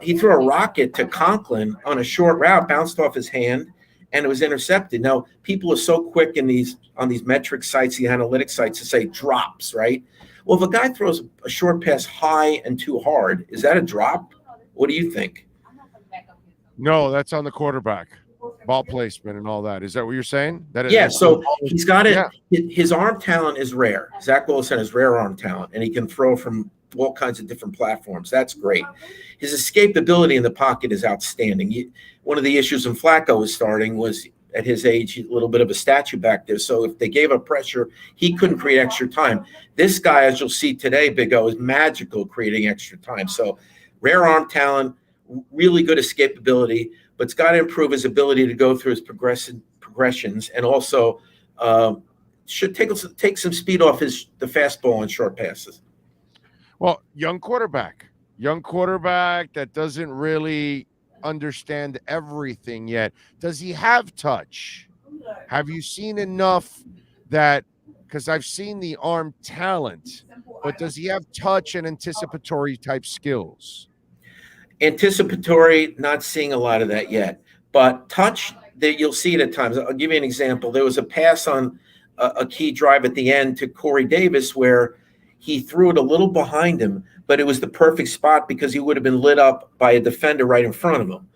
He threw a rocket to Conklin on a short route, bounced off his hand, and it was intercepted. Now, people are so quick on these metric sites, the analytics sites, to say drops, right? Well, if a guy throws a short pass high and too hard, is that a drop? What do you think? No, that's on the quarterback. Ball placement and all that. Is that what you're saying? So he's got it. Yeah. His arm talent is rare. Zach Wilson has rare arm talent, and he can throw from all kinds of different platforms. That's great. His escapability in the pocket is outstanding. One of the issues when Flacco was starting was, at his age, a little bit of a statue back there. So if they gave up pressure, he couldn't create extra time. This guy, as you'll see today, Big O, is magical creating extra time. So rare arm talent, really good escapability, but it's got to improve his ability to go through his progressions, and also should take some speed off the fastball on short passes. Well, young quarterback that doesn't really understand everything yet. Does he have touch? Have you seen enough that, because I've seen the arm talent, but does he have touch and anticipatory type skills? Anticipatory, not seeing a lot of that yet, but touch, that you'll see it at times. I'll give you an example. There was a pass on a key drive at the end to Corey Davis where he threw it a little behind him, but it was the perfect spot because he would have been lit up by a defender right in front of him.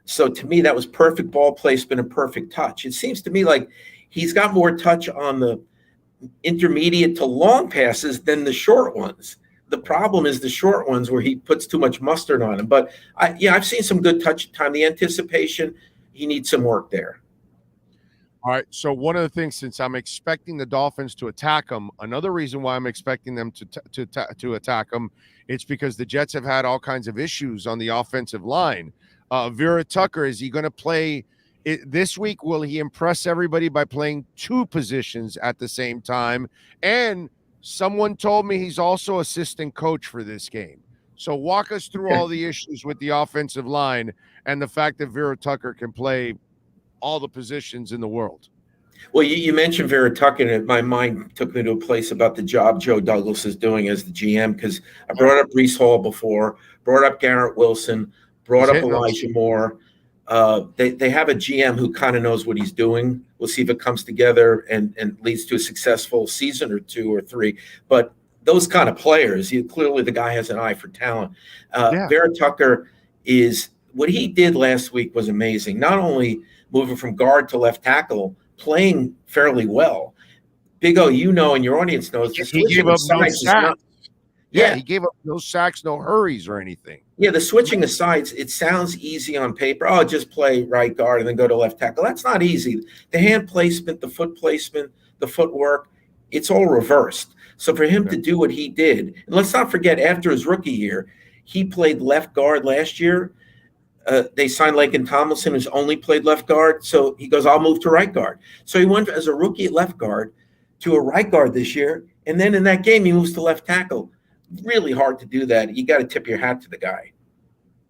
So to me, that was perfect ball placement and perfect touch. It seems to me like he's got more touch on the intermediate to long passes than the short ones. The problem is the short ones where he puts too much mustard on him. But I've seen some good touch time. The anticipation, he needs some work there. All right. So one of the things, since I'm expecting the Dolphins to attack them, another reason why I'm expecting them to attack them, it's because the Jets have had all kinds of issues on the offensive line. Vera Tucker, is he going to play this week? Will he impress everybody by playing two positions at the same time? And someone told me he's also assistant coach for this game. So walk us through all the issues with the offensive line and the fact that Vera Tucker can play all the positions in the world. Well, you mentioned Vera Tucker, and my mind took me to a place about the job Joe Douglas is doing as the GM, because I brought up Breece Hall before, brought up Garrett Wilson, brought up Elijah Moore. They have a GM who kind of knows what he's doing. We'll see if it comes together and leads to a successful season or two or three. But those kind of players, clearly the guy has an eye for talent. Vera Tucker is – what he did last week was amazing. Not only moving from guard to left tackle, playing fairly well. Big O, you know, and your audience knows. He gave up no sacks. He gave up no sacks, no hurries or anything. Yeah, the switching of sides, it sounds easy on paper. Oh, just play right guard and then go to left tackle. That's not easy. The hand placement, the foot placement, the footwork, it's all reversed. So for him to do what he did, and let's not forget, after his rookie year, he played left guard last year. They signed Laken Tomlinson, who's only played left guard. So he goes, I'll move to right guard. So he went as a rookie at left guard to a right guard this year. And then in that game, he moves to left tackle. Really hard to do that. You got to tip your hat to the guy.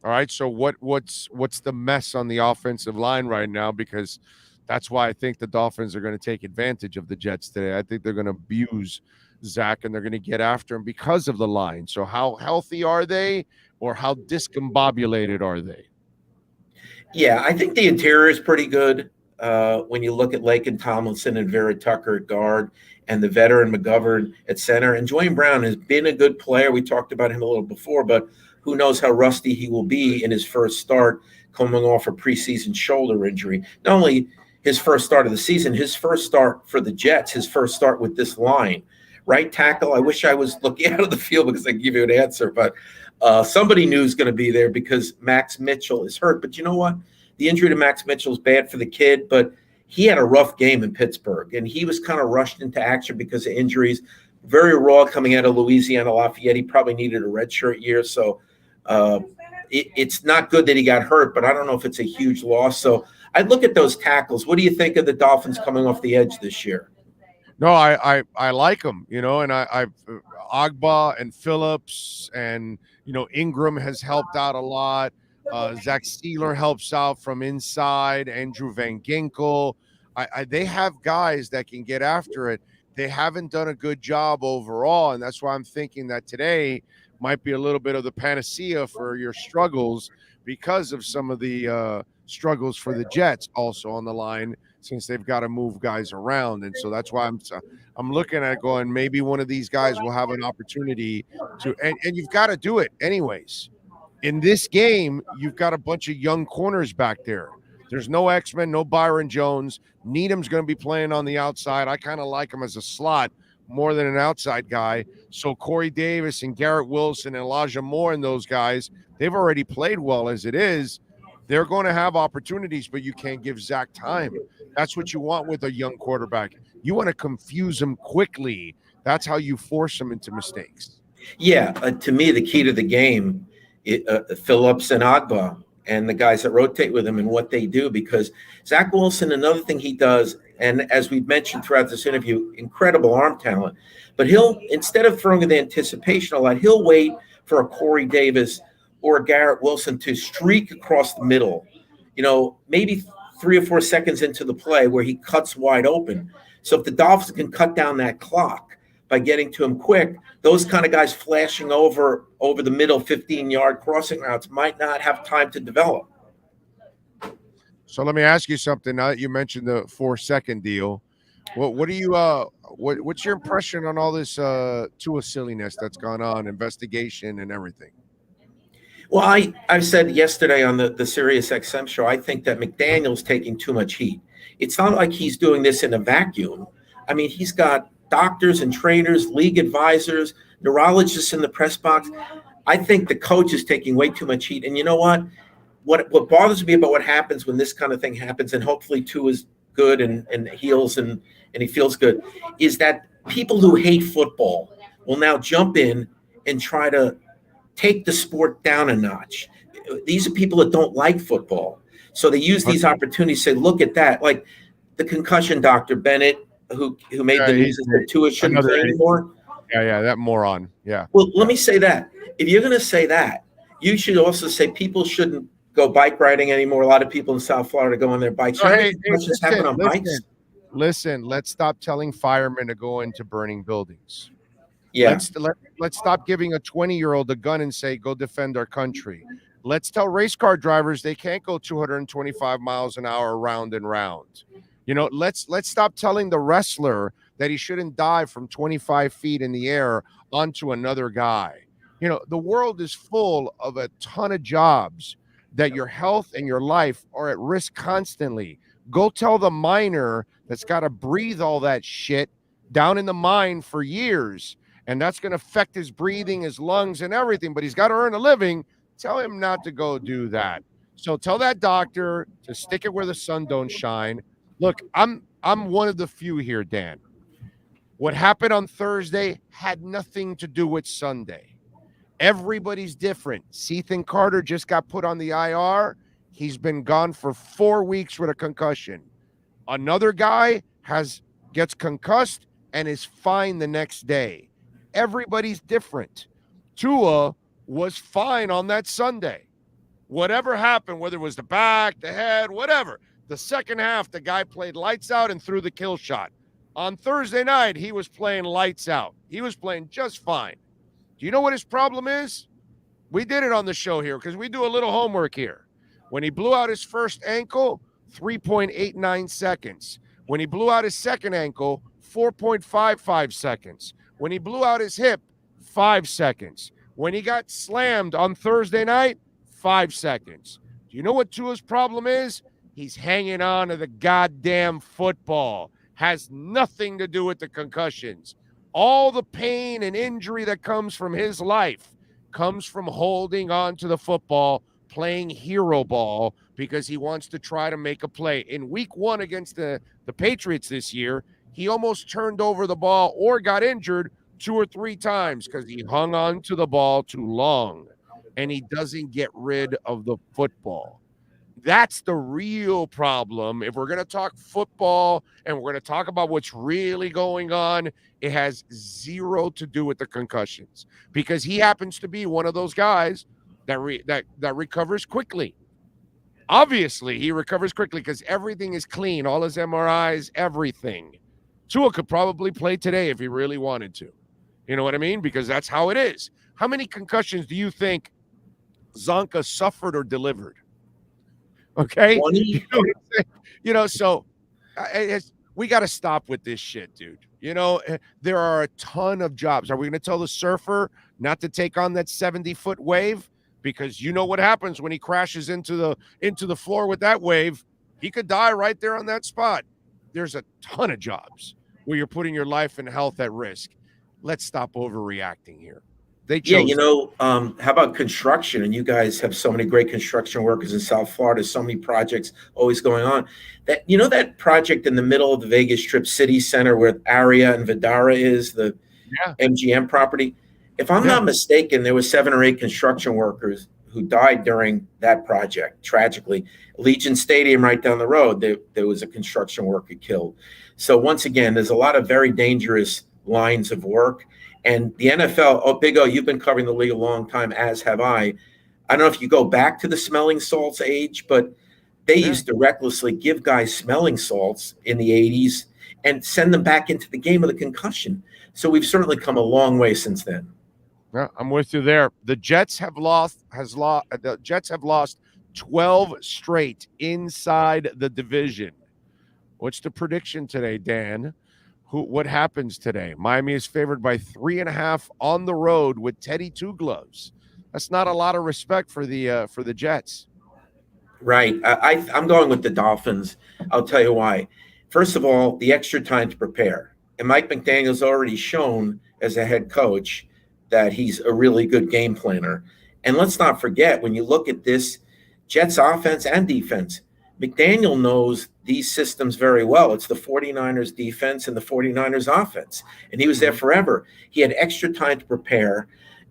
All right. So what's the mess on the offensive line right now? Because that's why I think the Dolphins are going to take advantage of the Jets today. I think they're going to abuse Zach and they're going to get after him because of the line. So how healthy are they, or how discombobulated are they? Yeah, I think the interior is pretty good when you look at Laken Tomlinson and Vera Tucker at guard and the veteran McGovern at center. And Dwayne Brown has been a good player. We talked about him a little before, but who knows how rusty he will be in his first start coming off a preseason shoulder injury. Not only his first start of the season, his first start for the Jets, his first start with this line. Right tackle, I wish I was looking out of the field because I can give you an answer, but somebody new is going to be there because Max Mitchell is hurt. But you know what? The injury to Max Mitchell is bad for the kid, but he had a rough game in Pittsburgh, and he was kind of rushed into action because of injuries. Very raw coming out of Louisiana Lafayette. He probably needed a redshirt year, so it's not good that he got hurt, but I don't know if it's a huge loss. So I'd look at those tackles. What do you think of the Dolphins coming off the edge this year? No, I like them, you know, and I've Agba and Phillips and, you know, Ingram has helped out a lot. Zach Steeler helps out from inside. Andrew Van Ginkel. They have guys that can get after it. They haven't done a good job overall, and that's why I'm thinking that today might be a little bit of the panacea for your struggles because of some of the struggles for the Jets also on the line, since they've got to move guys around. And so that's why I'm looking at going, maybe one of these guys will have an opportunity to, and you've got to do it anyways. In this game, you've got a bunch of young corners back there. There's no X-Men, no Byron Jones. Needham's going to be playing on the outside. I kind of like him as a slot more than an outside guy. So Corey Davis and Garrett Wilson and Elijah Moore and those guys, they've already played well as it is. They're going to have opportunities, but you can't give Zach time. That's what you want with a young quarterback. You want to confuse him quickly. That's how you force him into mistakes. Yeah, to me, the key to the game, Phillips and Agba and the guys that rotate with him and what they do, because Zach Wilson, another thing he does, and as we've mentioned throughout this interview, incredible arm talent, but he'll, instead of throwing the anticipation a lot, he'll wait for a Corey Davis or Garrett Wilson to streak across the middle, maybe 3 or 4 seconds into the play where he cuts wide open. So if the Dolphins can cut down that clock by getting to him quick, those kind of guys flashing over the middle 15-yard crossing routes might not have time to develop. So let me ask you something. Now that you mentioned the 4-second deal, what do you what's your impression on all this Tua silliness that's gone on, investigation and everything? Well, I said yesterday on the Sirius XM show, I think that McDaniel's taking too much heat. It's not like he's doing this in a vacuum. I mean, he's got doctors and trainers, league advisors, neurologists in the press box. I think the coach is taking way too much heat. And you know what? What bothers me about what happens when this kind of thing happens, and hopefully Tua is good and heals and he feels good, is that people who hate football will now jump in and try to take the sport down a notch. These are people that don't like football. So they use these opportunities to say, look at that. Like the concussion doctor, Bennett, who made the news that Tua shouldn't play anymore. Yeah, that moron. Yeah. Well, let me say that. If you're going to say that, you should also say people shouldn't go bike riding anymore. A lot of people in South Florida go on their bikes. Listen, let's stop telling firemen to go into burning buildings. Yeah. Let's stop giving a 20-year-old a gun and say, go defend our country. Let's tell race car drivers they can't go 225 miles an hour round and round. Let's stop telling the wrestler that he shouldn't dive from 25 feet in the air onto another guy. The world is full of a ton of jobs that your health and your life are at risk constantly. Go tell the miner that's got to breathe all that shit down in the mine for years, and that's going to affect his breathing, his lungs, and everything, but he's got to earn a living. Tell him not to go do that. So tell that doctor to stick it where the sun don't shine. Look, I'm one of the few here, Dan. What happened on Thursday had nothing to do with Sunday. Everybody's different. Ethan Carter just got put on the IR. He's been gone for 4 weeks with a concussion. Another guy gets concussed and is fine the next day. Everybody's different. Tua was fine on that Sunday. Whatever happened, whether it was the back, the head, whatever, the second half, the guy played lights out and threw the kill shot. On Thursday night, he was playing lights out. He was playing just fine. Do you know what his problem is? We did it on the show here because we do a little homework here. When he blew out his first ankle, 3.89 seconds. When he blew out his second ankle, 4.55 seconds. When he blew out his hip, 5 seconds. When he got slammed on Thursday night, 5 seconds. Do you know what Tua's problem is? He's hanging on to the goddamn football. Has nothing to do with the concussions. All the pain and injury that comes from his life comes from holding on to the football, playing hero ball because he wants to try to make a play. In week 1 against the Patriots this year, he almost turned over the ball or got injured 2 or 3 times because he hung on to the ball too long, and he doesn't get rid of the football. That's the real problem. If we're going to talk football and we're going to talk about what's really going on, it has zero to do with the concussions because he happens to be one of those guys that recovers quickly. Obviously, he recovers quickly because everything is clean, all his MRIs, everything. Tua could probably play today if he really wanted to. You know what I mean? Because that's how it is. How many concussions do you think Zonka suffered or delivered? Okay. So we got to stop with this shit, dude. There are a ton of jobs. Are we going to tell the surfer not to take on that 70-foot wave? Because you know what happens when he crashes into the floor with that wave. He could die right there on that spot. There's a ton of jobs where you're putting your life and health at risk. Let's stop overreacting here. How about construction? And you guys have so many great construction workers in South Florida, so many projects always going on. That project in the middle of the Vegas Strip City Center where Aria and Vidara is, the MGM property. If I'm not mistaken, there were 7 or 8 construction workers who died during that project, tragically. Legion Stadium right down the road, there was a construction worker killed. So once again, there's a lot of very dangerous lines of work. And the NFL, Big O, you've been covering the league a long time, as have I. I don't know if you go back to the smelling salts age, but they used to recklessly give guys smelling salts in the 80s and send them back into the game with a concussion. So we've certainly come a long way since then. Yeah, I'm with you there. The Jets have lost 12 straight inside the division. What's the prediction today, Dan? What happens today? Miami is favored by 3.5 on the road with Teddy Two Gloves. That's not a lot of respect for the Jets. Right. I'm going with the Dolphins. I'll tell you why. First of all, the extra time to prepare. And Mike McDaniel's already shown as a head coach that he's a really good game planner. And let's not forget, when you look at this Jets offense and defense, McDaniel knows these systems very well. It's the 49ers defense and the 49ers offense. And he was there forever. He had extra time to prepare.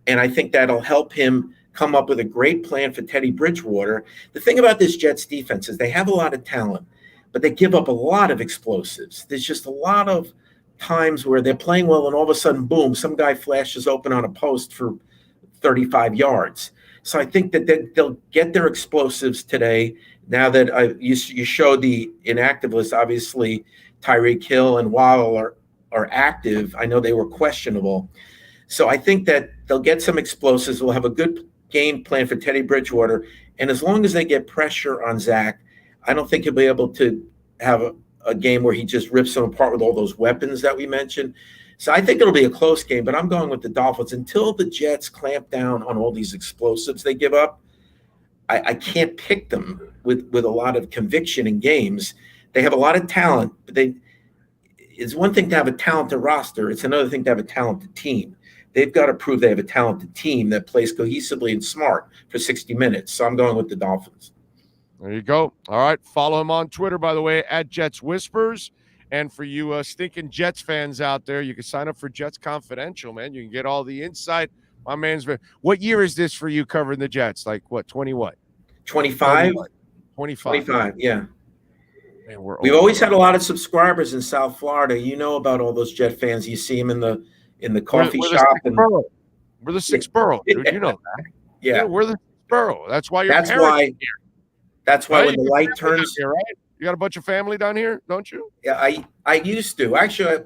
And I think that'll help him come up with a great plan for Teddy Bridgewater. The thing about this Jets defense is they have a lot of talent, but they give up a lot of explosives. There's just a lot of times where they're playing well and all of a sudden, boom, some guy flashes open on a post for 35 yards. So I think that they'll get their explosives today. Now that you showed the inactive list, obviously Tyreek Hill and Waddle are active. I know they were questionable. So I think that they'll get some explosives. We'll have a good game plan for Teddy Bridgewater. And as long as they get pressure on Zach, I don't think he'll be able to have a game where he just rips them apart with all those weapons that we mentioned. So I think it'll be a close game, but I'm going with the Dolphins. Until the Jets clamp down on all these explosives they give up, I can't pick them with a lot of conviction in games. They have a lot of talent, but it's one thing to have a talented roster. It's another thing to have a talented team. They've got to prove they have a talented team that plays cohesively and smart for 60 minutes. So I'm going with the Dolphins. There you go. All right. Follow him on Twitter, by the way, at Jets Whispers. And for you stinking Jets fans out there, you can sign up for Jets Confidential, man. You can get all the insight. My man's been. What year is this for you covering the Jets? Like what? 20 what? 25. 25. Yeah. Man, we've always had a lot of subscribers in South Florida. You know about all those Jet fans. You see them in the coffee shop. We're the sixth borough, dude. You know that. Yeah, we're the sixth borough. That's why you're. That's why when the light turns. Here, right? You got a bunch of family down here, don't you? Yeah, I used to. Actually,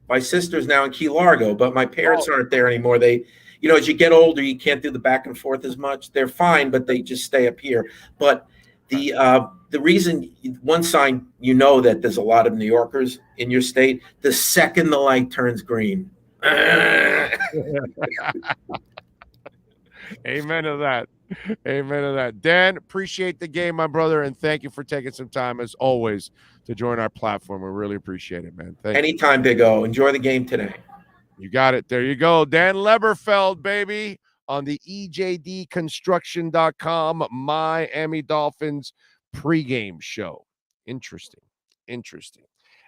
my sister's now in Key Largo, but my parents aren't there anymore. They, as you get older, you can't do the back and forth as much. They're fine, but they just stay up here. But the reason, one sign that there's a lot of New Yorkers in your state, the second the light turns green. Amen to that. Amen to that. Dan, appreciate the game, my brother, and thank you for taking some time, as always, to join our platform. We really appreciate it, man. Anytime, Big O. Enjoy the game today. You got it. There you go. Dan Leberfeld, baby, on the EJDconstruction.com Miami Dolphins pregame show. Interesting.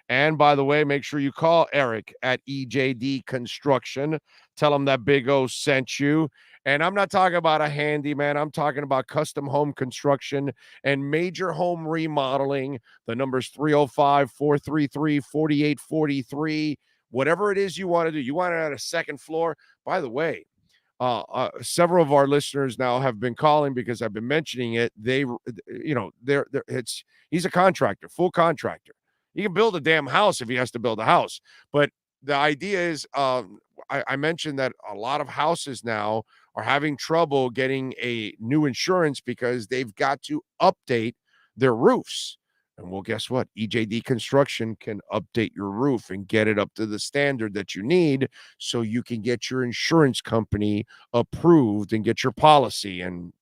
And by the way, make sure you call Eric at EJD Construction. Tell him that Big O sent you. And I'm not talking about a handyman. I'm talking about custom home construction and major home remodeling. The number's 305-433-4843. Whatever it is you want to do. You want it at a second floor. By the way, several of our listeners now have been calling because I've been mentioning it. He's a contractor, full contractor. He can build a damn house if he has to build a house. But the idea is, I mentioned that a lot of houses now are having trouble getting a new insurance because they've got to update their roofs. And well, guess what? EJD Construction can update your roof and get it up to the standard that you need so you can get your insurance company approved and get your policy. And,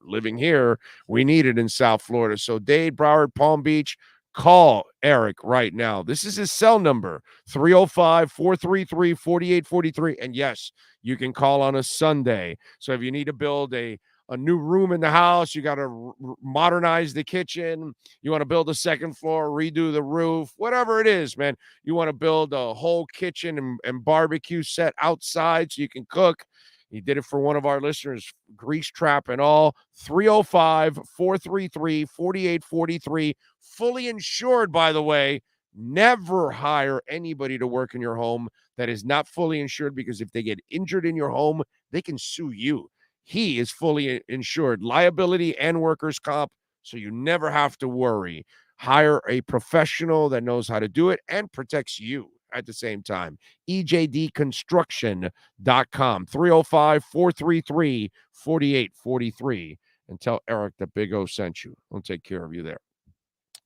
living here, we need it in South Florida. So Dade, Broward, Palm Beach, call Eric right now. This is his cell number, 305-433-4843. And yes, you can call on a Sunday. So if you need to build a new room in the house, you got to modernize the kitchen, you want to build a second floor, redo the roof, whatever it is, man, you want to build a whole kitchen and barbecue set outside so you can cook. He did it for one of our listeners, grease trap and all. 305-433-4843. Fully insured, by the way. Never hire anybody to work in your home that is not fully insured, because if they get injured in your home, they can sue you. He is fully insured, liability and workers' comp, so you never have to worry. Hire a professional that knows how to do it and protects you at the same time. EJDconstruction.com, 305-433-4843. And tell Eric that Big O sent you. He'll take care of you there.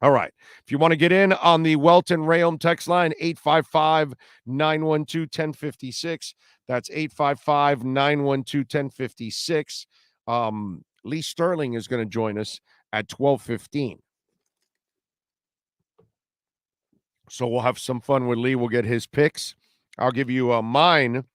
All right. If you want to get in on the Welton Rayom text line, 855-912-1056. That's 855-912-1056. Lee Sterling is going to join us at 12:15. So we'll have some fun with Lee. We'll get his picks. I'll give you mine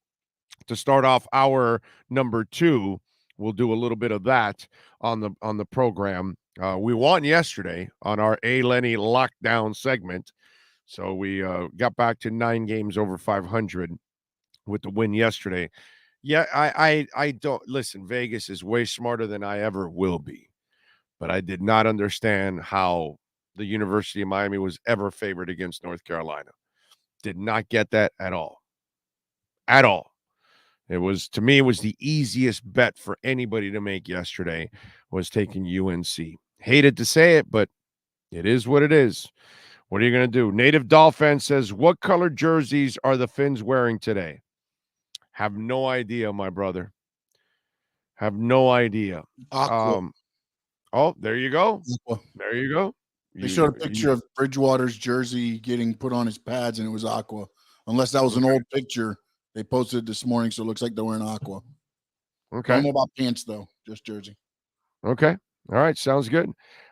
to start off our number 2. We'll do a little bit of that on the program. We won yesterday on our A. Lenny lockdown segment. So we got back to 9 games over 500 with the win yesterday. Yeah, I don't listen. Vegas is way smarter than I ever will be, but I did not understand how the University of Miami was ever favored against North Carolina. Did not get that at all. At all. It was, to me, it was the easiest bet for anybody to make yesterday was taking UNC. Hated to say it, but it is what it is. What are you going to do? Native Dolphin says, what color jerseys are the Finns wearing today? Have no idea, my brother. Have no idea. Aqua. Oh, there you go. Aqua. There you go. They showed a picture of Bridgewater's jersey getting put on his pads, and it was aqua. Unless that was an old picture they posted this morning, so it looks like they're wearing aqua. Okay. I don't know about pants, though. Just jersey. Okay. All right. Sounds good.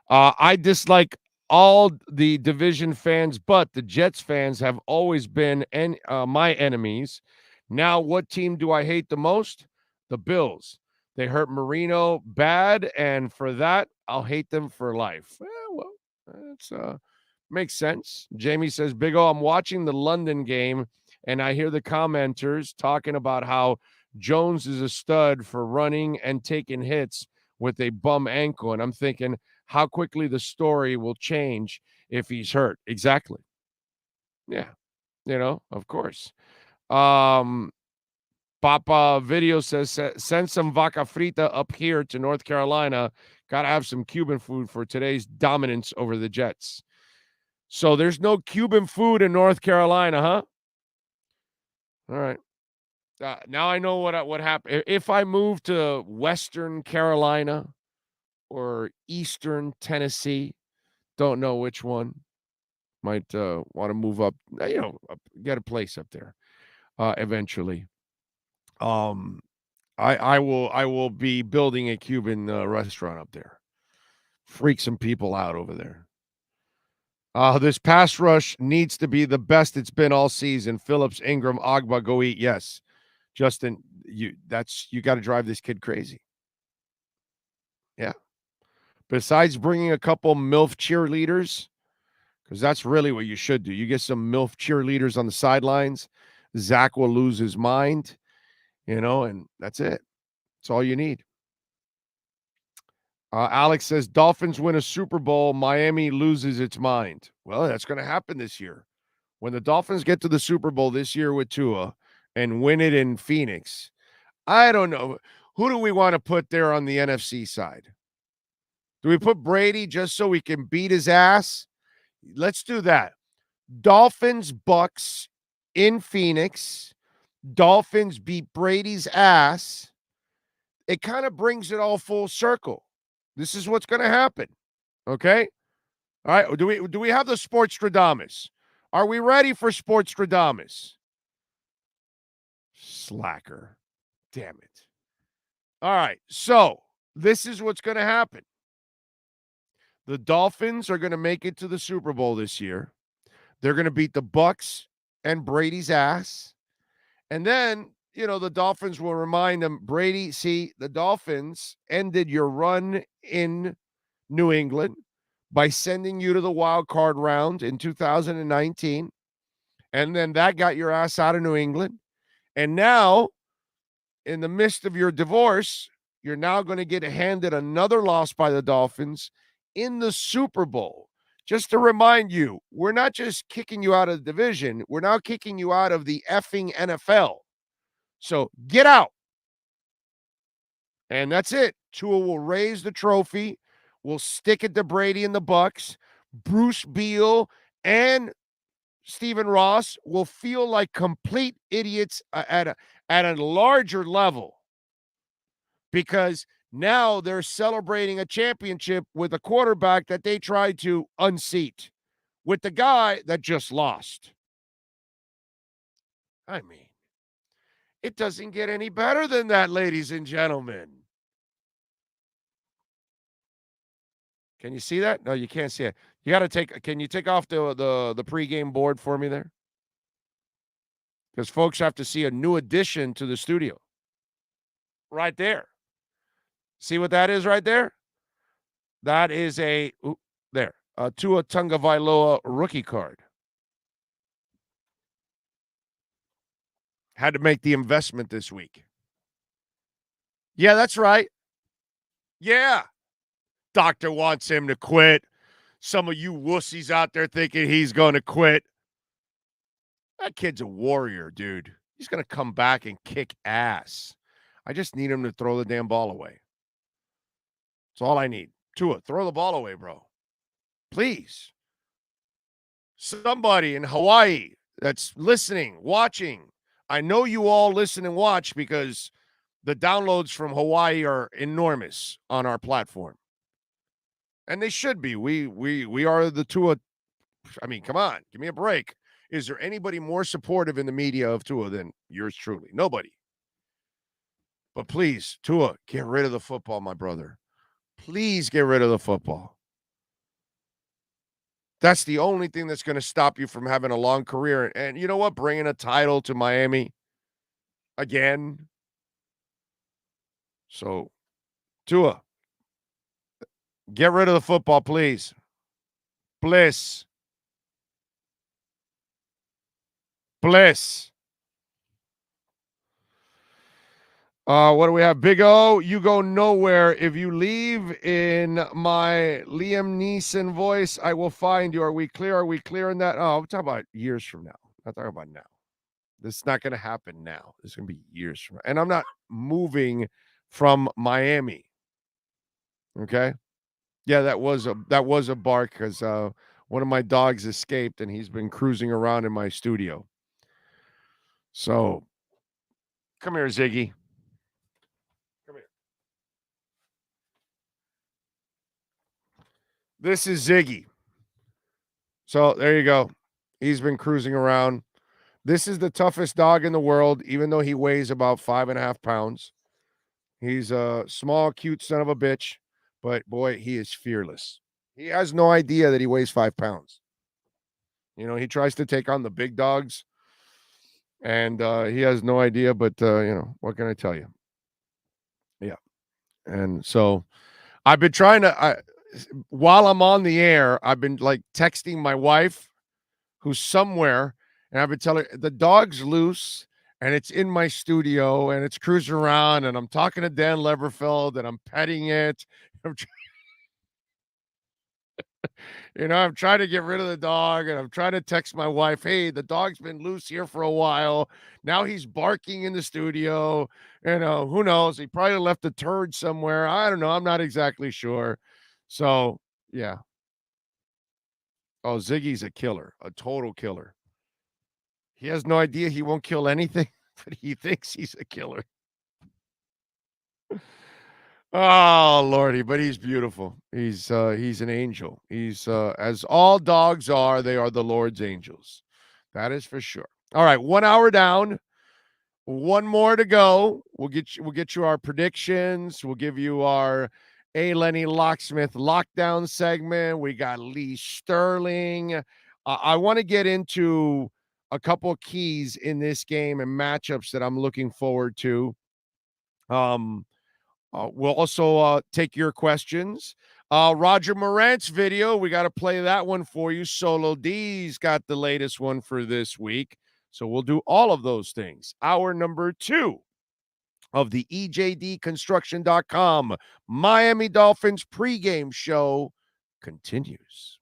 I dislike all the division fans, but the Jets fans have always been my enemies. Now, what team do I hate the most? The Bills. They hurt Marino bad, and for that, I'll hate them for life. Well, that's makes sense. Jamie says, Big O, I'm watching the London game, and I hear the commenters talking about how Jones is a stud for running and taking hits with a bum ankle. And I'm thinking how quickly the story will change if he's hurt. Exactly. Yeah. Of course. Papa Video says, send some vaca frita up here to North Carolina. Got to have some Cuban food for today's dominance over the Jets. So there's no Cuban food in North Carolina, huh? All right. Now I know what happened. If I move to Western Carolina or Eastern Tennessee, don't know which one, might want to move up, get a place up there eventually. I will be building a Cuban restaurant up there. Freak some people out over there. This pass rush needs to be the best it's been all season. Phillips, Ingram, Agba, go eat. Yes. Justin, you got to drive this kid crazy. Yeah. Besides bringing a couple MILF cheerleaders, because that's really what you should do. You get some MILF cheerleaders on the sidelines. Zach will lose his mind, and that's it. That's all you need. Alex says, Dolphins win a Super Bowl, Miami loses its mind. Well, that's going to happen this year. When the Dolphins get to the Super Bowl this year with Tua and win it in Phoenix, I don't know. Who do we want to put there on the NFC side? Do we put Brady just so we can beat his ass? Let's do that. Dolphins, Bucks in Phoenix. Dolphins beat Brady's ass. It kind of brings it all full circle. This is what's going to happen. Okay? All right. Do we have the Sportstradamus? Are we ready for Sportstradamus? Slacker. Damn it. All right. So this is what's going to happen. The Dolphins are going to make it to the Super Bowl this year. They're going to beat the Bucks and Brady's ass. And then, the Dolphins will remind them, Brady, see, the Dolphins ended your run in New England by sending you to the wild card round in 2019. And then that got your ass out of New England. And now, in the midst of your divorce, you're now going to get handed another loss by the Dolphins in the Super Bowl. Just to remind you, we're not just kicking you out of the division. We're now kicking you out of the effing NFL. So get out. And that's it. Tua will raise the trophy. We'll stick it to Brady and the Bucks. Bruce Beal and Stephen Ross will feel like complete idiots at a larger level, because now they're celebrating a championship with a quarterback that they tried to unseat with the guy that just lost. I mean, it doesn't get any better than that, ladies and gentlemen. Can you see that? No, you can't see it. You got to can you take off the pregame board for me there? Because folks have to see a new addition to the studio. Right there. See what that is right there? That is a Tua Tagovailoa rookie card. Had to make the investment this week. Yeah, that's right. Yeah. Doctor wants him to quit. Some of you wussies out there thinking he's going to quit. That kid's a warrior, dude. He's going to come back and kick ass. I just need him to throw the damn ball away. That's all I need. Tua, throw the ball away, bro. Please. Somebody in Hawaii that's listening, watching. I know you all listen and watch because the downloads from Hawaii are enormous on our platform. And they should be. We are the Tua. I mean, come on. Give me a break. Is there anybody more supportive in the media of Tua than yours truly? Nobody. But please, Tua, get rid of the football, my brother. Please get rid of the football. That's the only thing that's going to stop you from having a long career. And you know what? Bringing a title to Miami again. So, Tua, get rid of the football, please. Bliss. What do we have? Big O, you go nowhere. If you leave in my Liam Neeson voice, I will find you. Are we clear? Are we clear in that? Oh, I'm talking about years from now. I'm not talking about now. This is not going to happen now. This is going to be years from now. And I'm not moving from Miami. Okay? Yeah, that was a bark because one of my dogs escaped and he's been cruising around in my studio. So, come here, Ziggy. Come here. This is Ziggy. So, there you go. He's been cruising around. This is the toughest dog in the world, even though he weighs about 5.5 pounds. He's a small, cute son of a bitch, but boy, he is fearless. He has no idea that he weighs 5 pounds. You know, he tries to take on the big dogs, and he has no idea, but, what can I tell you? Yeah. And so I've been trying to, while I'm on the air, I've been like texting my wife who's somewhere, and I've been telling her the dog's loose and it's in my studio and it's cruising around and I'm talking to Dan Leverfeld and I'm petting it. I'm trying to get rid of the dog and I'm trying to text my wife, hey, the dog's been loose here for a while. Now he's barking in the studio. Who knows? He probably left a turd somewhere. I don't know. I'm not exactly sure. So, yeah. Oh, Ziggy's a killer, a total killer. He has no idea he won't kill anything, but he thinks he's a killer. Oh, Lordy, but he's beautiful. He's an angel. He's as all dogs are, they are the Lord's angels. That is for sure. All right, 1 hour down. One more to go. We'll get you our predictions. We'll give you our Lenny Locksmith lockdown segment. We got Lee Sterling. I want to get into a couple of keys in this game and matchups that I'm looking forward to. We'll also take your questions. Roger Morant's video, we got to play that one for you. Solo D's got the latest one for this week. So we'll do all of those things. Hour number 2 of the EJDconstruction.com Miami Dolphins pregame show continues.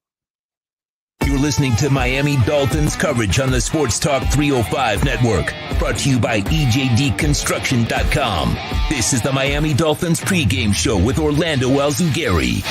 You're listening to Miami Dolphins coverage on the Sports Talk 305 network. Brought to you by EJDconstruction.com. This is the Miami Dolphins pregame show with Orlando Alzugaray.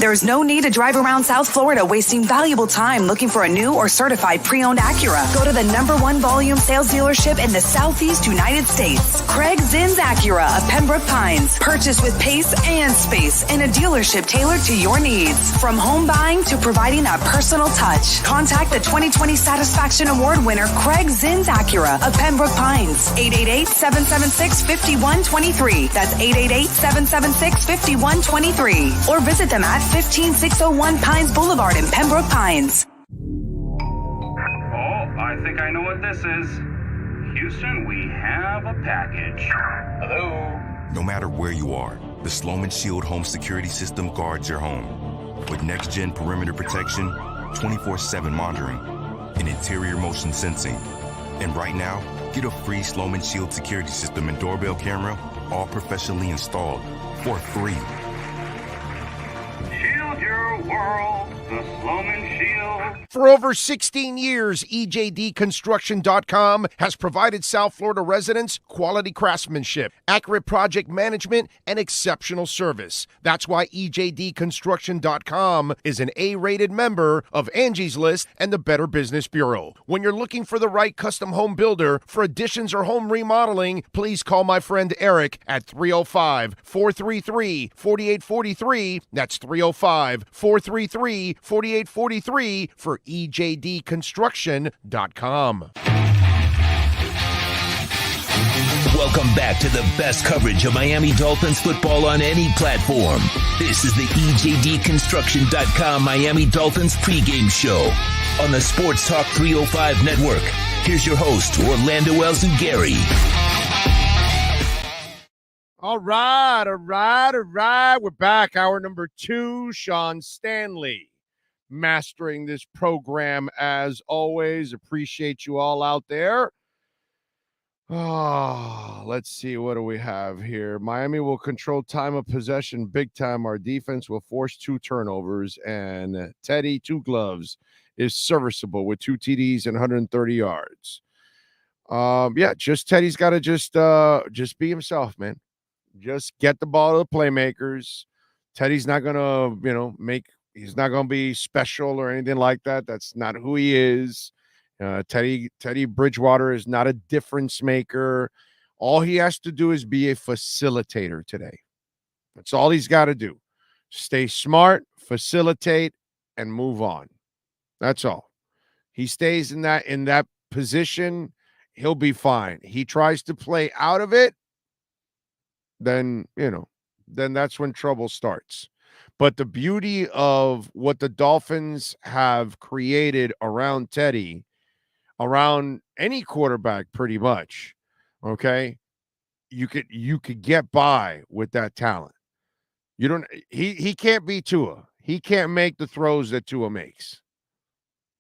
There's no need to drive around South Florida wasting valuable time looking for a new or certified pre-owned Acura. Go to the #1 volume sales dealership in the Southeast United States. Craig Zinn's Acura of Pembroke Pines. Purchase with pace and space in a dealership tailored to your needs. From home buying to providing that personal touch. Contact the 2020 Satisfaction Award winner Craig Zinn's Acura of Pembroke Pines. 888-776-5123. That's 888-776-5123. Or visit them at 15601 Pines Boulevard in Pembroke Pines. Oh, I think I know what this is. Houston, we have a package. Hello? No matter where you are, the Sloman Shield home security system guards your home. With next-gen perimeter protection, 24/7 monitoring, and interior motion sensing. And right now, get a free Sloman Shield security system and doorbell camera, all professionally installed, for free. Shield your world, the Sloman Shield. For over 16 years, EJDconstruction.com has provided South Florida residents quality craftsmanship, accurate project management, and exceptional service. That's why EJDconstruction.com is an A-rated member of Angie's List and the Better Business Bureau. When you're looking for the right custom home builder for additions or home remodeling, please call my friend Eric at 305-433-4843. That's 305-433-4843 for EJDconstruction.com. Welcome back to the best coverage of Miami Dolphins football on any platform. This is the EJDconstruction.com Miami Dolphins pregame show on the Sports Talk 305 network. Here's your host, Orlando Alzugaray. All right. We're back. Hour number 2, Sean Stanley mastering this program as always. Appreciate you all out there. Oh, let's see. What do we have here? Miami will control time of possession big time. Our defense will force 2 turnovers, and Teddy, 2 gloves, is serviceable with 2 TDs and 130 yards. Teddy's got to just be himself, man. Just get the ball to the playmakers. Teddy's not going to, he's not going to be special or anything like that. That's not who he is. Teddy Bridgewater is not a difference maker. All he has to do is be a facilitator today. That's all he's got to do. Stay smart, facilitate, and move on. That's all. He stays in that position, he'll be fine. He tries to play out of it, then that's when trouble starts. But the beauty of what the Dolphins have created around Teddy, around any quarterback pretty much, okay, you could get by with that talent. He can't be Tua. He can't make the throws that Tua makes.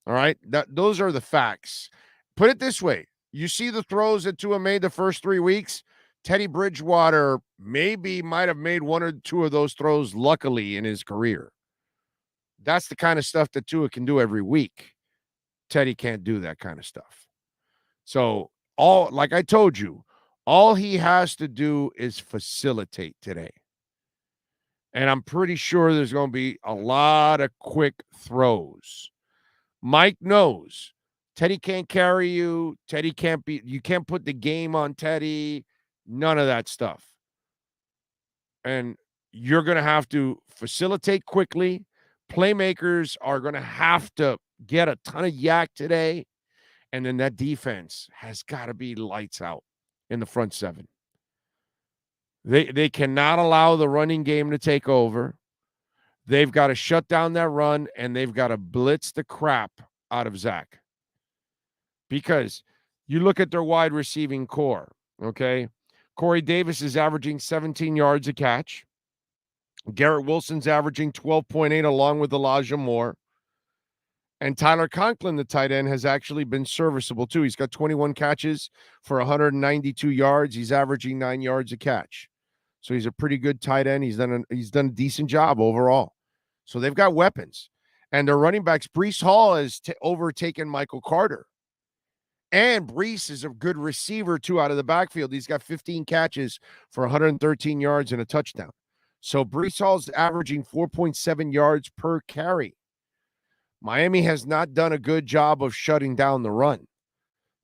All right? Those are the facts. Put it this way. You see the throws that Tua made the first 3 weeks, Teddy Bridgewater might have made 1 or 2 of those throws luckily in his career. That's the kind of stuff that Tua can do every week. Teddy can't do that kind of stuff. So like I told you, all he has to do is facilitate today. And I'm pretty sure there's going to be a lot of quick throws. Mike knows Teddy can't carry you. You can't put the game on Teddy. None of that stuff. And you're going to have to facilitate quickly. Playmakers are going to have to get a ton of yak today. And then that defense has got to be lights out in the front 7. They cannot allow the running game to take over. They've got to shut down that run, and they've got to blitz the crap out of Zach. Because you look at their wide receiving core, okay? Corey Davis is averaging 17 yards a catch. Garrett Wilson's averaging 12.8 along with Elijah Moore. And Tyler Conklin, the tight end, has actually been serviceable too. He's got 21 catches for 192 yards. He's averaging 9 yards a catch. So he's a pretty good tight end. He's done a decent job overall. So they've got weapons. And their running backs, Breece Hall has overtaken Michael Carter. And Breece is a good receiver too out of the backfield. He's got 15 catches for 113 yards and a touchdown. So Breece Hall's averaging 4.7 yards per carry. Miami has not done a good job of shutting down the run.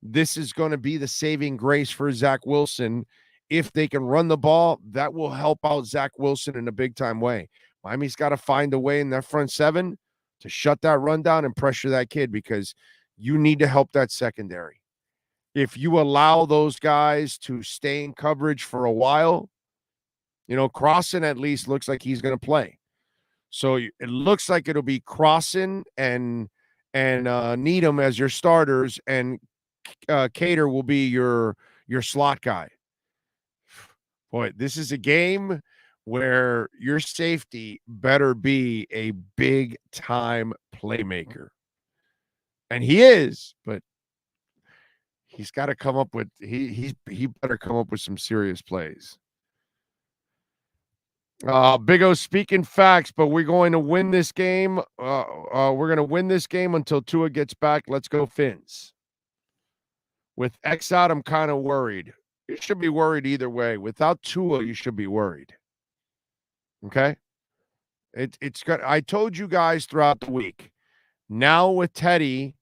This is going to be the saving grace for Zach Wilson. If they can run the ball, that will help out Zach Wilson in a big-time way. Miami's got to find a way in that front seven to shut that run down and pressure that kid, because you need to help that secondary. If you allow those guys to stay in coverage for a while, Crossan at least looks like he's going to play. So it looks like it'll be Crossan and Needham as your starters, and Cater will be your slot guy. Boy, this is a game where your safety better be a big-time playmaker. And he is, but he's got to come up with he better come up with some serious plays. Big O speaking facts, but we're going to win this game. We're going to win this game until Tua gets back. Let's go Fins. With X out, I'm kind of worried. You should be worried either way. Without Tua, you should be worried. Okay? It's good. I told you guys throughout the week. Now with Teddy,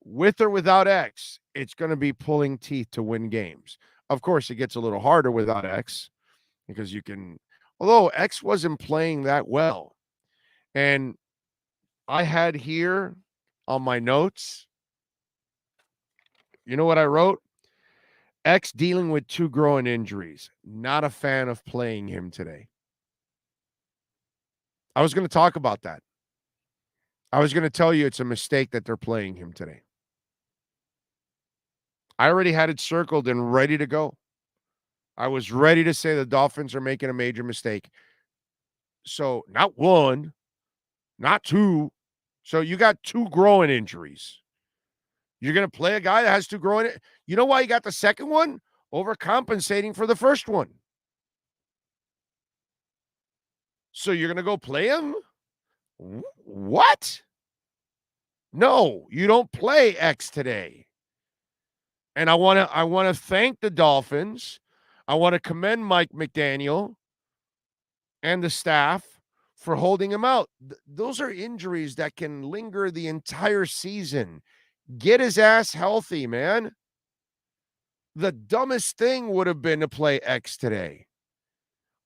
with or without X, it's going to be pulling teeth to win games. Of course, it gets a little harder without X, because you can, although X wasn't playing that well. And I had here on my notes, you know what I wrote? X dealing with 2 groin injuries. Not a fan of playing him today. I was going to talk about that. I was going to tell you it's a mistake that they're playing him today. I already had it circled and ready to go. I was ready to say the Dolphins are making a major mistake. So not 1, not 2. So you got 2 groin injuries. You're going to play a guy that has 2 groin. You know why you got the second one? Overcompensating for the first one. So you're going to go play him? What? No, you don't play X today. And I want to thank the Dolphins. I want to commend Mike McDaniel and the staff for holding him out. Those are injuries that can linger the entire season. Get his ass healthy, man. The dumbest thing would have been to play X today.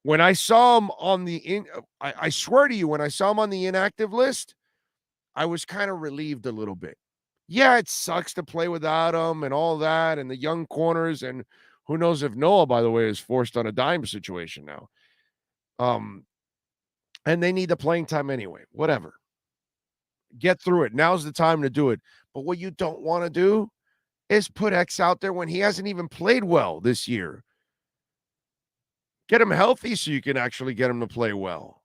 When I saw him on I swear to you, when I saw him on the inactive list, I was kind of relieved a little bit. Yeah, it sucks to play without him and all that, and the young corners, and who knows if Noah, by the way, is forced on a dime situation now. And they need the playing time anyway. Whatever. Get through it. Now's the time to do it. But what you don't want to do is put X out there when he hasn't even played well this year. Get him healthy so you can actually get him to play well.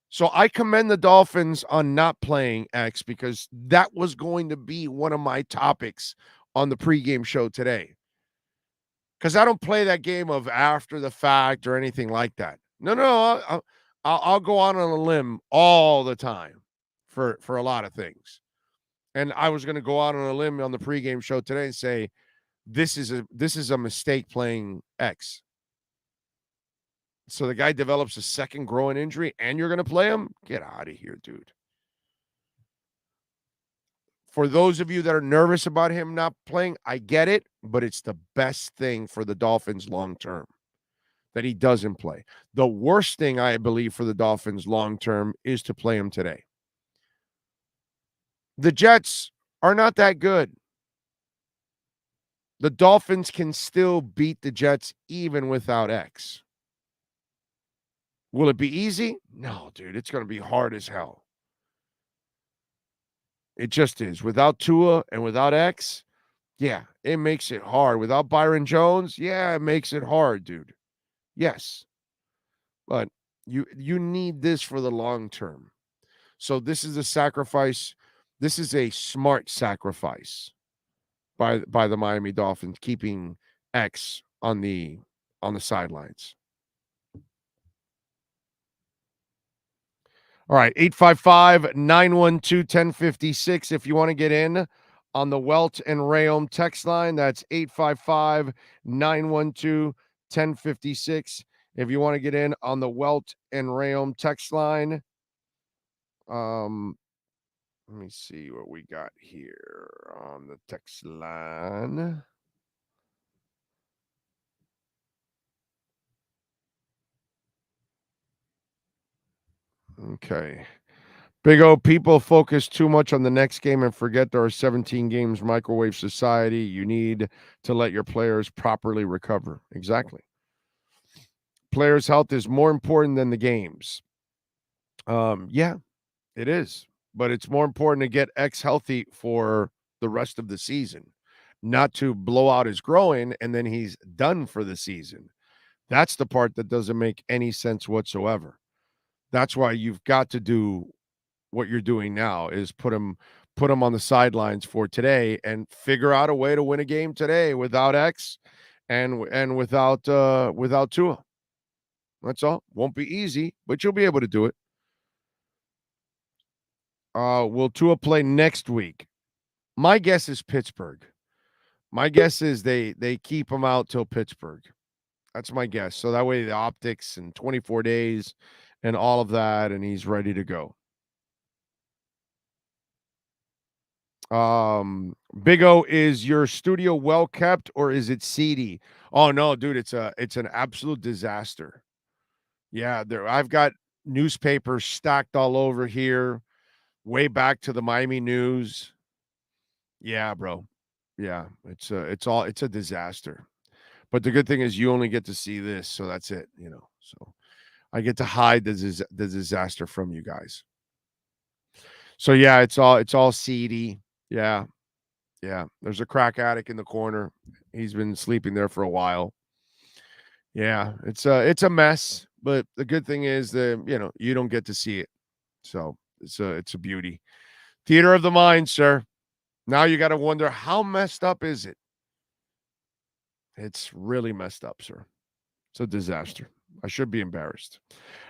So I commend the Dolphins on not playing X, because that was going to be one of my topics on the pregame show today. Because I don't play that game of after the fact or anything like that. No, I'll go on a limb all the time for a lot of things. And I was going to go out on a limb on the pregame show today and say, this is a mistake playing X. So the guy develops a second groin injury and you're going to play him? Get out of here, dude. For those of you that are nervous about him not playing, I get it, but it's the best thing for the Dolphins long term that he doesn't play. The worst thing, I believe, for the Dolphins long term is to play him today. The Jets are not that good. The Dolphins can still beat the Jets even without X. Will it be easy? No, dude. It's going to be hard as hell. It just is. Without Tua and without X, yeah, it makes it hard. Without Byron Jones, yeah, it makes it hard, dude. Yes. But you need this for the long term. So this is a sacrifice. This is a smart sacrifice by the Miami Dolphins, keeping X on the sidelines. All right, 855-912-1056 if you want to get in on the Welt and Rayom text line. That's 855-912-1056 if you want to get in on the Welt and Rayom text line. Let me see what we got here on the text line. Okay. Big O, people focus too much on the next game and forget there are 17 games microwave society. You need to let your players properly recover. Exactly. Players' health is more important than the games. Yeah, it is. But it's more important to get X healthy for the rest of the season, not to blow out his groin and then he's done for the season. That's the part that doesn't make any sense whatsoever. That's why you've got to do what you're doing now is put him on the sidelines for today and figure out a way to win a game today without X and without Tua. That's all. Won't be easy, but you'll be able to do it. Will Tua play next week? My guess is Pittsburgh. My guess is they keep him out till Pittsburgh. That's my guess. So that way the optics and 24 days and all of that, and he's ready to go. Big O, is your studio well kept or is it seedy? Oh no, dude, it's an absolute disaster. Yeah, I've got newspapers stacked all over here, way back to the Miami News. Yeah, bro. Yeah, it's a disaster. But the good thing is you only get to see this, so that's it, So I get to hide the disaster from you guys. So yeah, it's all seedy. Yeah. Yeah. There's a crack addict in the corner. He's been sleeping there for a while. Yeah, it's a mess, but the good thing is that you don't get to see it. So it's a beauty. Theater of the mind, sir. Now you got to wonder, how messed up is it? It's really messed up, sir. It's a disaster. I should be embarrassed.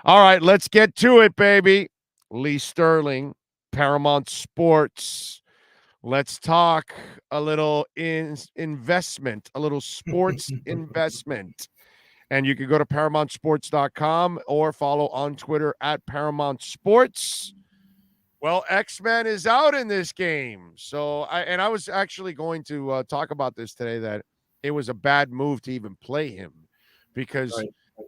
All right, let's get to it, baby. Lee Sterling, Paramount Sports. Let's talk a little investment, a little sports investment. And you can go to ParamountSports.com or follow on Twitter at Paramount Sports. Well, X-Men is out in this game. So I was actually going to talk about this today, that it was a bad move to even play him because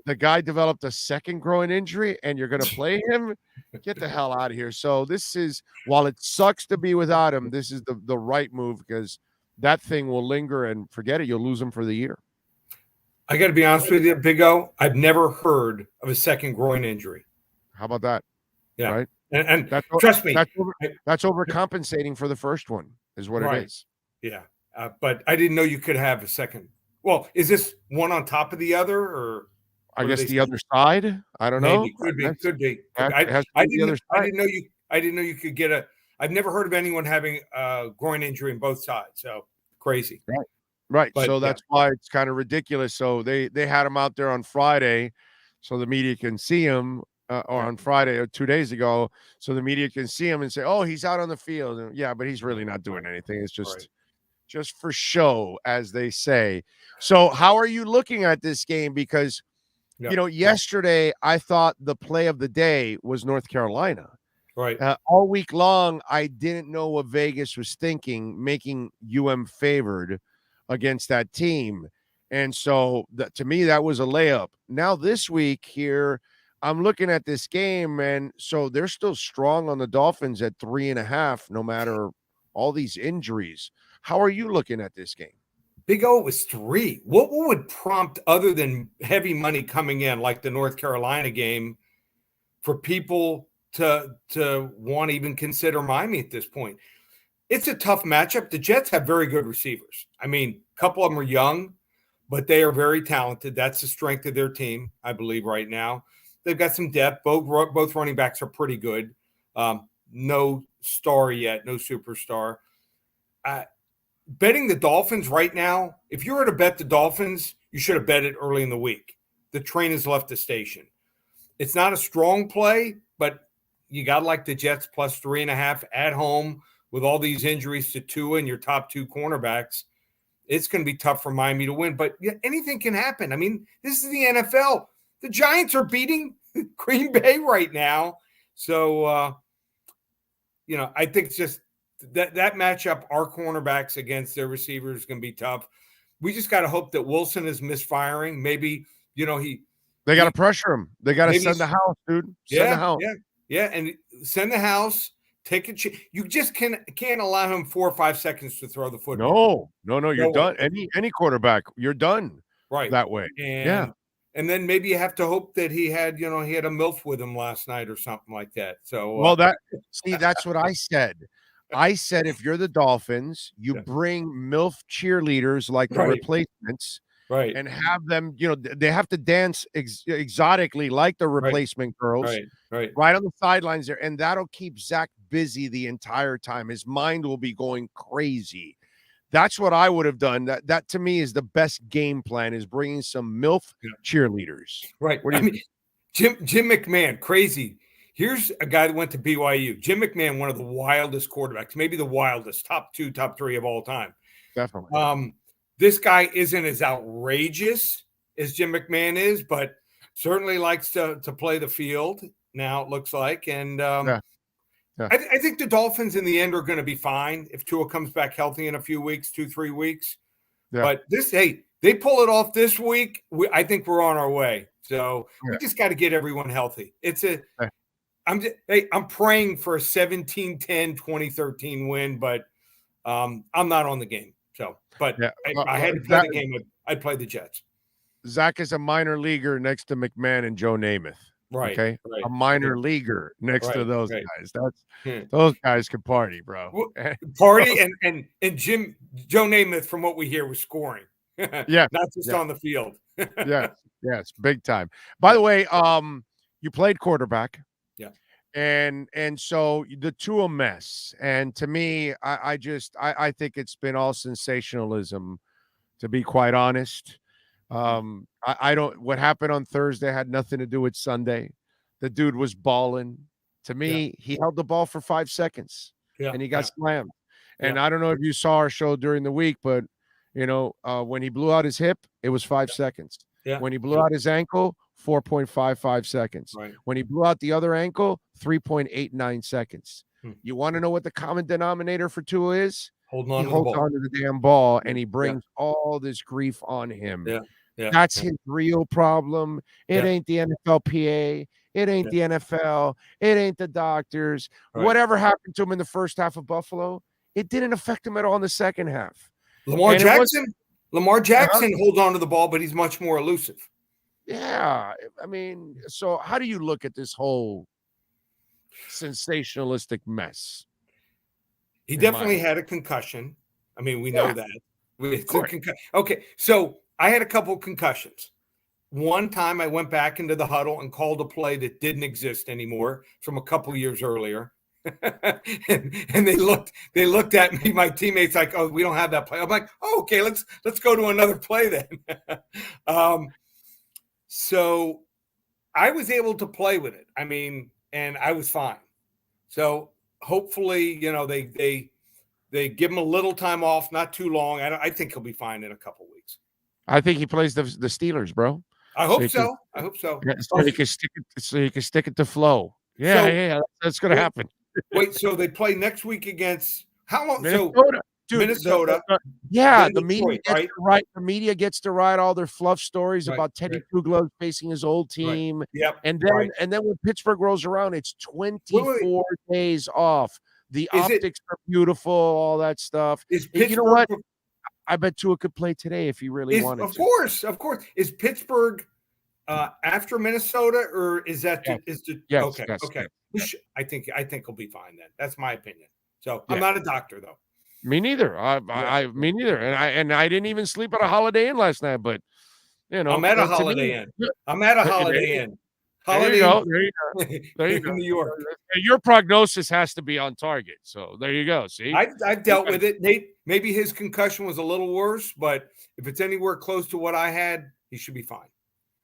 the guy developed a second groin injury and you're going to play him? Get the hell out of here. So this is, while it sucks to be without him, this is the right move because that thing will linger and forget it. You'll lose him for the year. I got to be honest with you, Big O. I've never heard of a second groin injury. How about that? Yeah. Right. And that's, trust me, that's overcompensating for the first one is what it is. Yeah. But I didn't know you could have a second. Well, is this one on top of the other, or I guess the other side? I don't know. Could be. I didn't know you could get a. I've never heard of anyone having a groin injury in both sides. So crazy. Right. But, so that's why it's kind of ridiculous. So they had him out there on Friday, so the media can see him, or on Friday or 2 days ago, so the media can see him and say, "Oh, he's out on the field." And, yeah, but he's really not doing anything. It's just for show, as they say. So how are you looking at this game? Because yesterday I thought the play of the day was North Carolina. Right. All week long, I didn't know what Vegas was thinking, making UM favored against that team. And so to me, that was a layup. Now this week here, I'm looking at this game, and so they're still strong on the Dolphins at 3.5, no matter all these injuries. How are you looking at this game? Big O was 3. What would prompt, other than heavy money coming in, like the North Carolina game, for people to want to even consider Miami at this point? It's a tough matchup. The Jets have very good receivers. I mean, a couple of them are young, but they are very talented. That's the strength of their team, I believe, right now. They've got some depth. Both running backs are pretty good. No star yet, no superstar. Betting the Dolphins right now, if you were to bet the Dolphins, you should have bet it early in the week. The train has left the station. It's not a strong play, but you got to like the Jets plus 3.5 at home with all these injuries to Tua and your top 2 cornerbacks. It's going to be tough for Miami to win, but anything can happen. I mean, this is the NFL. The Giants are beating Green Bay right now. So, I think it's just that matchup, our cornerbacks against their receivers, is going to be tough. We just got to hope that Wilson is misfiring. Maybe, they got to pressure him. They got to send the house, dude. Send the house. Yeah. And send the house. Take a you just can't allow him 4 or 5 seconds to throw the football. No, you're done. Any quarterback, you're done. Right. That way. And then maybe you have to hope that he had a MILF with him last night or something like that. So that's what I said. I said, if you're the Dolphins, you bring MILF cheerleaders like the replacements, right, and have them, they have to dance exotically like the replacement girls, right on the sidelines there, and that'll keep Zach busy the entire time. His mind will be going crazy. That's what I would have done. That to me is the best game plan, is bringing some MILF cheerleaders. Right. Jim McMahon, crazy. Here's a guy that went to BYU. Jim McMahon, one of the wildest quarterbacks, maybe the wildest, top 2, top 3 of all time. Definitely. This guy isn't as outrageous as Jim McMahon is, but certainly likes to play the field now, it looks like. And I think the Dolphins in the end are going to be fine if Tua comes back healthy in a few weeks, 2-3 weeks. Yeah. But they pull it off this week, I think we're on our way. So we just got to get everyone healthy. I'm praying for a 17-10 2013 win, but I'm not on the game. So, but I had to play the game. I'd play the Jets. Zach is a minor leaguer next to McMahon and Joe Namath. Right. Okay. Right. A minor leaguer next to those guys. Those guys can party, bro. Party and Joe Namath, from what we hear, was scoring. Not just on the field. Yes, big time. By the way, you played quarterback. Yeah. And so the two a mess. And to me, I think it's been all sensationalism, to be quite honest. What happened on Thursday had nothing to do with Sunday. The dude was balling. To me, he held the ball for 5 seconds and he got slammed. And I don't know if you saw our show during the week, but when he blew out his hip, it was 5 seconds. Yeah. When he blew out his ankle, 4.55 seconds. Right. When he blew out the other ankle, 3.89 seconds. You want to know what the common denominator for Tua is? He holds on to the damn ball, and he brings all this grief on him. That's his real problem. It ain't the NFLPA. It ain't the NFL. It ain't the doctors. Right. Whatever happened to him in the first half of Buffalo, it didn't affect him at all in the second half. Lamar Jackson holds on to the ball, but he's much more elusive. Yeah. I mean, so how do you look at this whole sensationalistic mess? He definitely had a concussion. I mean, we know that. Okay, so I had a couple of concussions. One time I went back into the huddle and called a play that didn't exist anymore from a couple of years earlier. and they looked at me, my teammates, like, oh, we don't have that play. I'm like, oh, okay, let's go to another play then. So I was able to play with it. I mean, and I was fine. So hopefully, they give him a little time off, not too long. I think he'll be fine in a couple of weeks. I think he plays the Steelers, bro. I hope so. So he can stick it to Flo. That's gonna happen. Wait, so they play next week against how long? Minnesota. Minnesota. The media gets the media gets to write all their fluff stories about Teddy Kugler facing his old team. Right. Yep. And then when Pittsburgh rolls around, it's 24 days off. The optics are beautiful, all that stuff. Is Pittsburgh, you know what? I bet Tua could play today if he really wanted of to. Of course. Is Pittsburgh after Minnesota, or is that Yes, okay? yes, Okay. yes. I think he'll be fine then. That's my opinion. So Yeah. I'm not a doctor though. Me neither. Me neither. And I didn't even sleep at a Holiday Inn last night. But I'm at a Holiday Inn. I'm at a Holiday Inn. There you go. There you go. New York. Your prognosis has to be on target. So there you go. See, I've dealt with it. Nate, maybe his concussion was a little worse, but if it's anywhere close to what I had, he should be fine.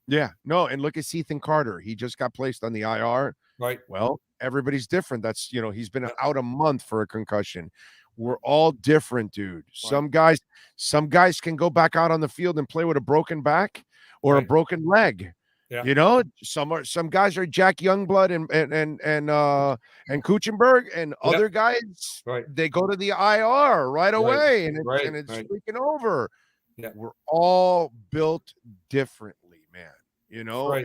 Yeah, no, and look at Ethan Carter. He just got placed on the IR. Right. Well, everybody's different. That's he's been out a month for a concussion. We're all different, dude. Right. Some guys can go back out on the field and play with a broken back or a broken leg. Yeah. Some guys are Jack Youngblood and Kuchenberg, and other guys they go to the IR right away, and it's freaking over. Yeah. We're all built differently, man.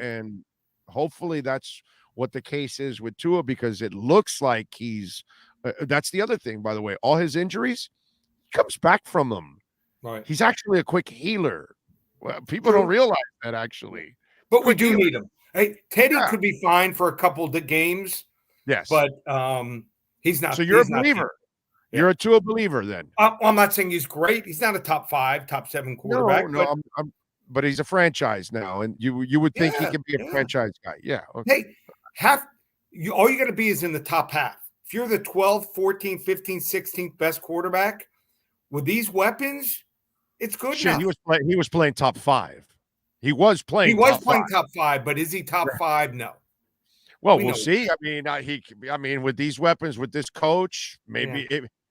And hopefully that's what the case is with Tua, because it looks like he's that's the other thing, by the way. All his injuries, he comes back from them. Right. He's actually a quick healer. Well, people don't realize that, actually. But we do need him. Hey, Teddy could be fine for a couple of games. Yes. But he's not. So you're a believer. You're a Tua believer then. I'm not saying he's great. He's not a top 5, top 7 quarterback. No, but he's a franchise now, and you would think he could be a franchise guy. Yeah. Okay. Hey, all you got to be is in the top half. If you're the 12th, 14th, 15th, 16th best quarterback with these weapons, it's good enough. He was playing top 5. He was playing top 5, but is he top 5? No. Well, we'll see. I mean, with these weapons, with this coach, maybe.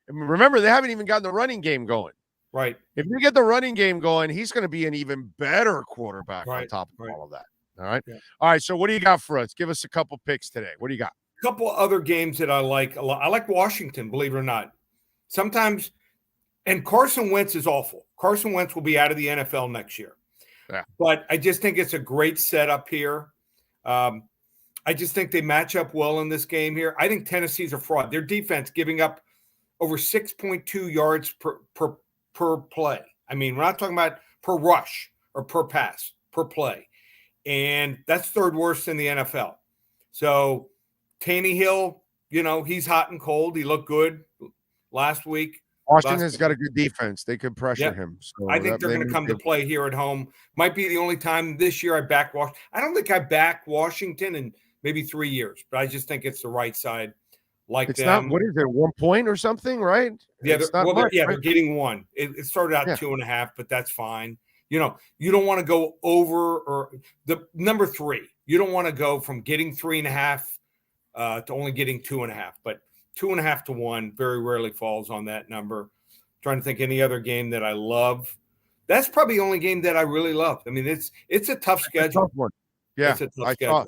Remember, they haven't even gotten the running game going. Right. If you get the running game going, he's going to be an even better quarterback on top of all of that. All right. Yeah. All right. So what do you got for us? Give us a couple picks today. What do you got? A couple other games that I like a lot. I like Washington, believe it or not. Sometimes, and Carson Wentz is awful. Carson Wentz will be out of the NFL next year. Yeah. But I just think it's a great setup here. I just think they match up well in this game here. I think Tennessee's a fraud. Their defense giving up over 6.2 yards per play. I mean, we're not talking about per rush or per pass, per play. And that's third worst in the NFL. So Tannehill, he's hot and cold. He looked good last week. Washington's got a good defense. They could pressure him. So I think they're going to come to play here at home. Might be the only time this year I back Washington. I don't think I back Washington in maybe 3 years, but I just think it's the right side. Like it's them. Not, what is it, 1 point or something, right? Yeah, they're getting 1. It started out 2.5, but that's fine. You don't want to go over or the number 3. You don't want to go from getting 3.5 to only getting 2.5, but 2.5 to 1 very rarely falls on that number. Trying to think any other game that I love. That's probably the only game that I really love. I mean, it's a tough schedule. Tough one. Yeah, it's a tough schedule.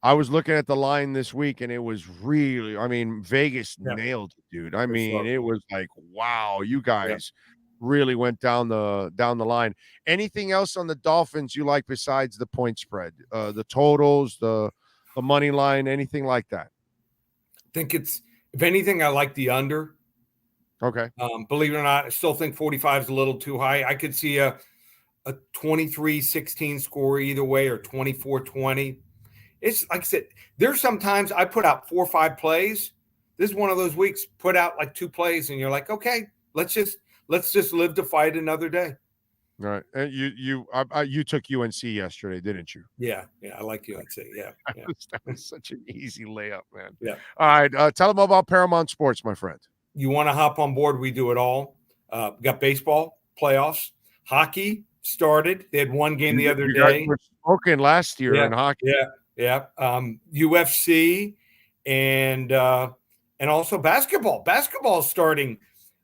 I was looking at the line this week, and it was really, Vegas nailed it, dude. It was like, wow, you guys really went down the line. Anything else on the Dolphins you like besides the point spread, the totals, the money line, anything like that? I think if anything, I like the under. Okay. Believe it or not, I still think 45 is a little too high. I could see a 23-16 score either way, or 24-20. It's like I said, there's sometimes I put out 4 or 5 plays. This is one of those weeks, put out like 2 plays, and you're like, okay, let's just live to fight another day. All right. And you took UNC yesterday, didn't you? Yeah, I like UNC. Yeah. That was such an easy layup, man. Yeah. All right. Tell them about Paramount Sports, my friend. You want to hop on board? We do it all. We got baseball playoffs, hockey started. They had 1 game the other day. You were smoking last year in hockey. Yeah. UFC and also basketball. Basketball is starting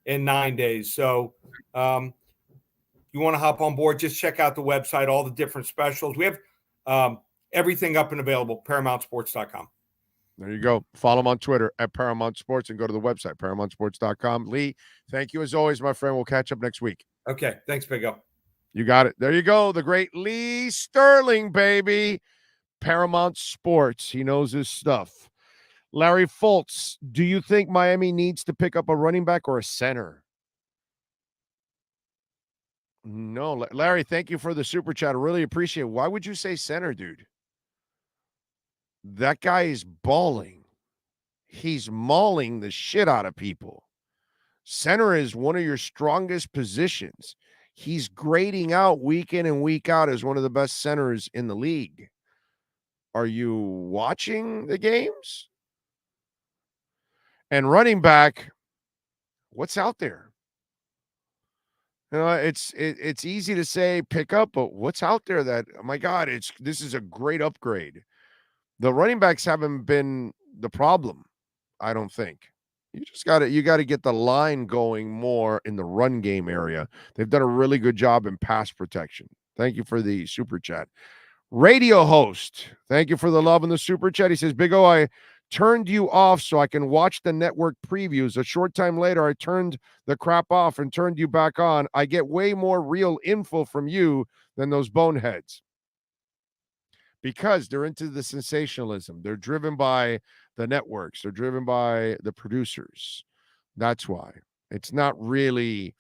in 9 days. So you want to hop on board, just check out the website, all the different specials. We have everything up and available, ParamountSports.com. There you go. Follow them on Twitter at Paramount Sports and go to the website, ParamountSports.com. Lee, thank you as always, my friend. We'll catch up next week. Okay. Thanks, Big O. You got it. There you go. The great Lee Sterling, baby. Paramount Sports. He knows his stuff. Larry Fultz, do you think Miami needs to pick up a running back or a center? No, Larry, thank you for the super chat. I really appreciate it. Why would you say center, dude? That guy is balling. He's mauling the shit out of people. Center is one of your strongest positions. He's grading out week in and week out as one of the best centers in the league. Are you watching the games? And running back, what's out there? You know, it's easy to say pick up, but what's out there that, oh my God, this is a great upgrade. The running backs haven't been the problem, I don't think. You got to get the line going more in the run game area. They've done a really good job in pass protection. Thank you for the super chat. Radio host, thank you for the love in the super chat. He says, Big O, I turned you off so I can watch the network previews. A short time later, I turned the crap off and turned you back on. I get way more real info from you than those boneheads. Because they're into the sensationalism. They're driven by the networks. They're driven by the producers. That's why. It's not really,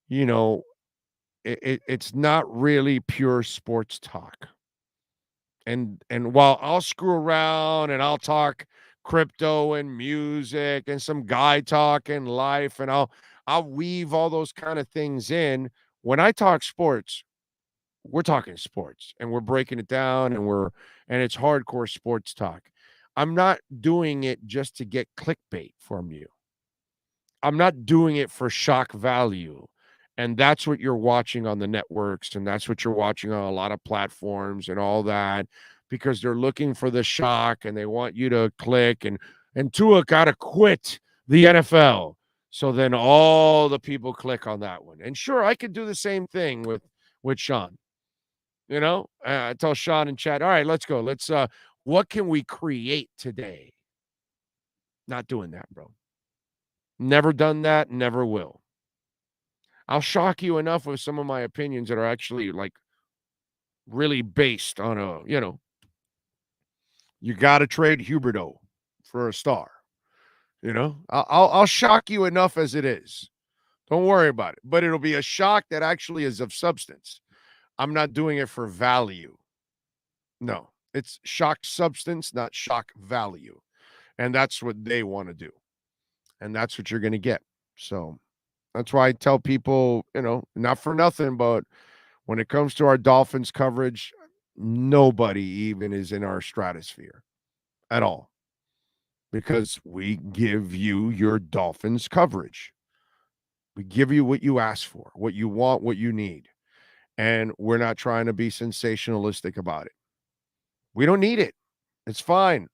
it's not really pure sports talk. And while I'll screw around and I'll talk crypto and music and some guy talk and life, and I'll weave all those kind of things in, when I talk sports, we're talking sports and we're breaking it down and it's hardcore sports talk. I'm not doing it just to get clickbait from you. I'm not doing it for shock value. And that's what you're watching on the networks, and that's what you're watching on a lot of platforms and all that, because they're looking for the shock and they want you to click and Tua got to quit the NFL. So then all the people click on that one. And sure, I could do the same thing with Sean. I tell Sean in chat, all right, let's go. What can we create today? Not doing that, bro. Never done that, never will. I'll shock you enough with some of my opinions that are actually like really based on you got to trade Huberto for a star. I'll shock you enough as it is. Don't worry about it. But it'll be a shock that actually is of substance. I'm not doing it for value. No, it's shock substance, not shock value. And that's what they want to do. And that's what you're going to get. So that's why I tell people, not for nothing, but when it comes to our Dolphins coverage, nobody even is in our stratosphere at all, because we give you your Dolphins coverage. We give you what you ask for, what you want, what you need. And we're not trying to be sensationalistic about it. We don't need it. It's fine.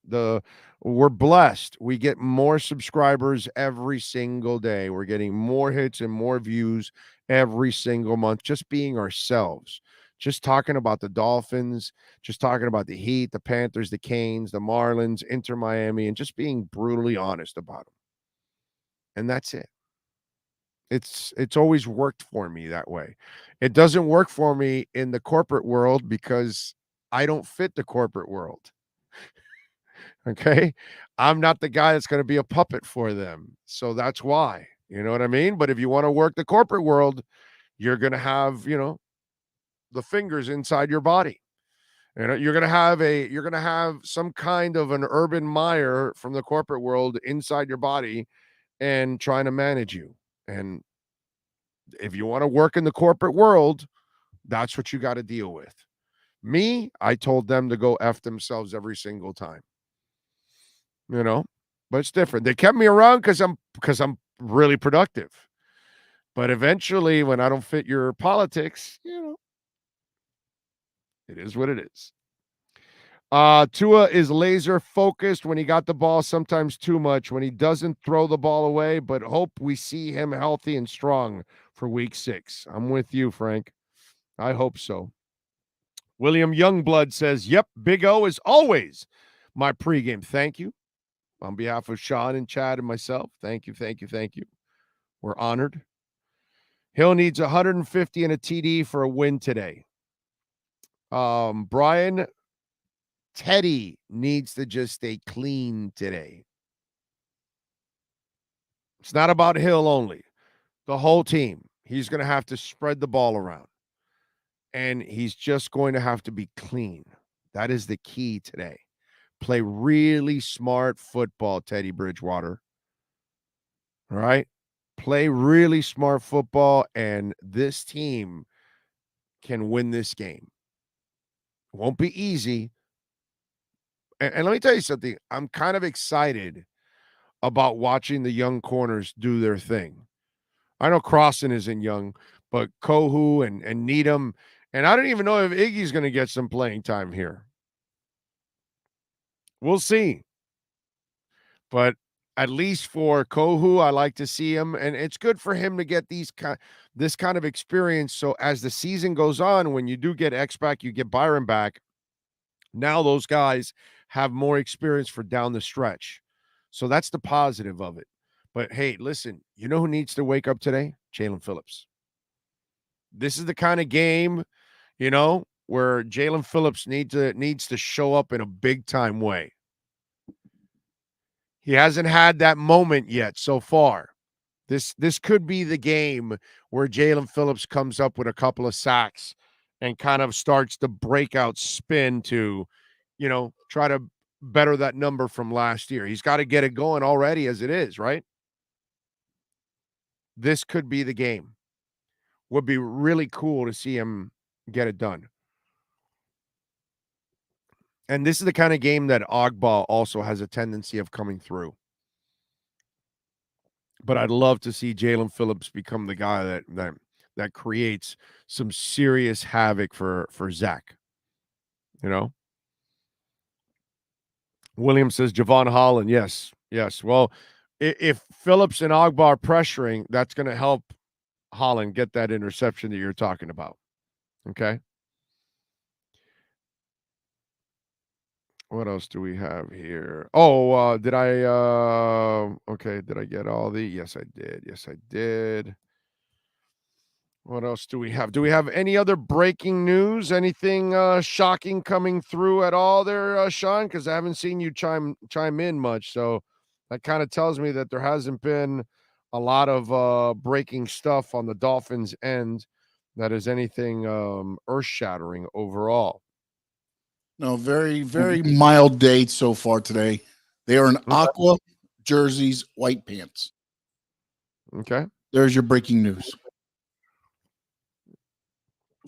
We're blessed. We get more subscribers every single day. We're getting more hits and more views every single month, just being ourselves, just talking about the Dolphins, just talking about the Heat, the Panthers, the Canes, the Marlins, Inter Miami, and just being brutally honest about them. And that's it. It's always worked for me that way. It doesn't work for me in the corporate world because I don't fit the corporate world. Okay. I'm not the guy that's going to be a puppet for them. So that's why, you know what I mean? But if you want to work the corporate world, you're going to have, the fingers inside your body. You're going to have some kind of an Urban Meyer from the corporate world inside your body and trying to manage you. And if you want to work in the corporate world, that's what you got to deal with. Me, I told them to go F themselves every single time. But it's different. They kept me around because I'm really productive. But eventually, when I don't fit your politics, it is what it is. Tua is laser focused when he got the ball, sometimes too much when he doesn't throw the ball away, but hope we see him healthy and strong for week 6. I'm with you, Frank. I hope so. William Youngblood says, yep, Big O is always my pregame. Thank you. On behalf of Sean and Chad and myself, thank you. We're honored. Hill needs 150 and a TD for a win today. Brian, Teddy needs to just stay clean today. It's not about Hill only. The whole team. He's going to have to spread the ball around. And he's just going to have to be clean. That is the key today. Play really smart football, Teddy Bridgewater. All right? Play really smart football, and this team can win this game. It won't be easy. And let me tell you something. I'm kind of excited about watching the young corners do their thing. I know Crossan isn't young, but Kohu and Needham, and I don't even know if Iggy's going to get some playing time here. We'll see. But at least for Kohu, I like to see him, and it's good for him to get this kind of experience. So as the season goes on, when you do get X back, you get Byron back. Now those guys have more experience for down the stretch. So that's the positive of it. But hey, listen, you know who needs to wake up today? Jalen Phillips. This is the kind of game, where Jalen Phillips needs to show up in a big-time way. He hasn't had that moment yet so far. This could be the game where Jalen Phillips comes up with a couple of sacks and kind of starts the breakout spin to, try to better that number from last year. He's got to get it going already as it is, right? This could be the game. Would be really cool to see him get it done. And this is the kind of game that Ogba also has a tendency of coming through. But I'd love to see Jalen Phillips become the guy that creates some serious havoc for Zach. William says Javon Holland. Yes. Well, if Phillips and Ogba are pressuring, that's going to help Holland get that interception that you're talking about. Okay. What else do we have here? Oh, did I get all the? Yes, I did. What else do we have? Do we have any other breaking news? Anything shocking coming through at all there, Sean? Because I haven't seen you chime in much. So that kind of tells me that there hasn't been a lot of breaking stuff on the Dolphins' end that is anything earth-shattering overall. No, very, very mild day so far today. They are in aqua jerseys, white pants. Okay. There's your breaking news.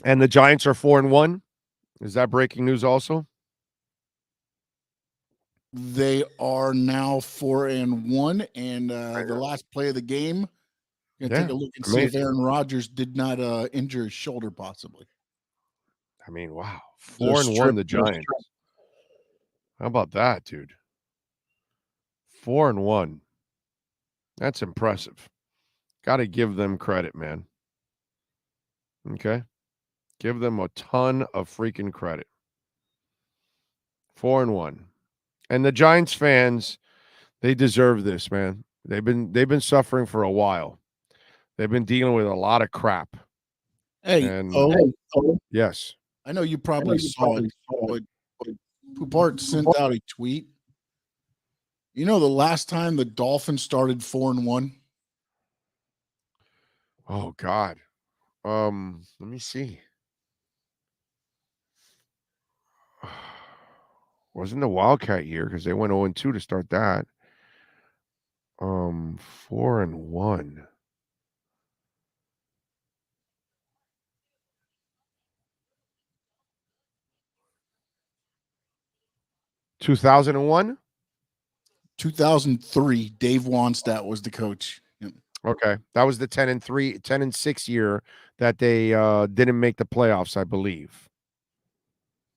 And the Giants are 4-1. Is that breaking news also? They are now 4-1, and the last play of the game, take a look and see if Aaron Rodgers did not injure his shoulder, possibly. I mean, wow. 4-1, the Giants. How about that, dude? 4-1. That's impressive. Got to give them credit, man. Okay. Give them a ton of freaking credit. 4-1. And the Giants fans, they deserve this, man. They've been suffering for a while. They've been dealing with a lot of crap. Yes. I know you probably saw it, but Poupart sent out a tweet. The last time the Dolphins started 4-1? Oh, God. Let me see. Wasn't the Wildcat year because they went 0-2 to start that. 4-1. (2001) 2003. Dave Wannstedt was the coach. Yep. Okay, that was the 10-6 year that they didn't make the playoffs, I believe.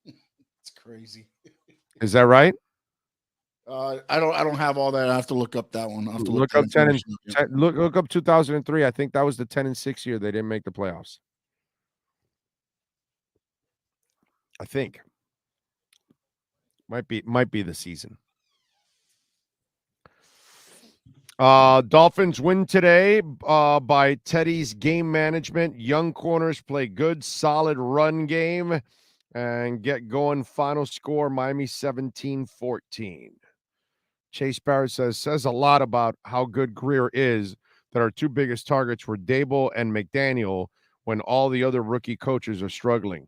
It's crazy. Is that right? I don't have all that. I have to look up that one. I have to look up 10 look up 2003. I think that was the 10-6 year they didn't make the playoffs. I think might be the season. Dolphins win today by Teddy's game management. Young corners play good, solid run game and get going. Final score, Miami 17-14. Chase Barrett says a lot about how good Greer is. that our two biggest targets were Dable and McDaniel when all the other rookie coaches are struggling.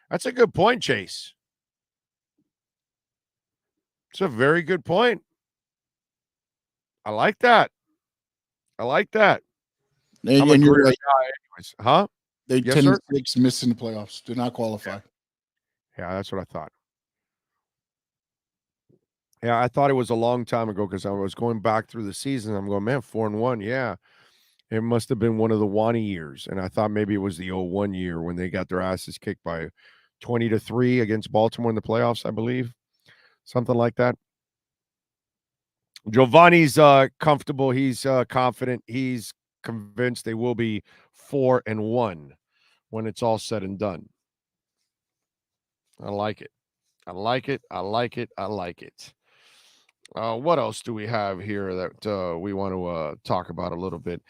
That's a good point, Chase. It's a very good point. I like that. I like that. And you're right. Anyways. Huh? They Yes, 10 sir? and 6 missing the playoffs. Did not qualify. Yeah, that's what I thought. Yeah, I thought it was a long time ago because I was going back through the season. I'm going, man, 4-1. Yeah. It must have been one of the Wani years. And I thought maybe it was the 0-1 year when they got their asses kicked by 20-3 against Baltimore in the playoffs, I believe. Something like that. Giovanni's comfortable. He's confident. He's convinced they will be 4-1 when it's all said and done. I like it. I like it. I like it. I like it. What else do we have here that we want to talk about a little bit?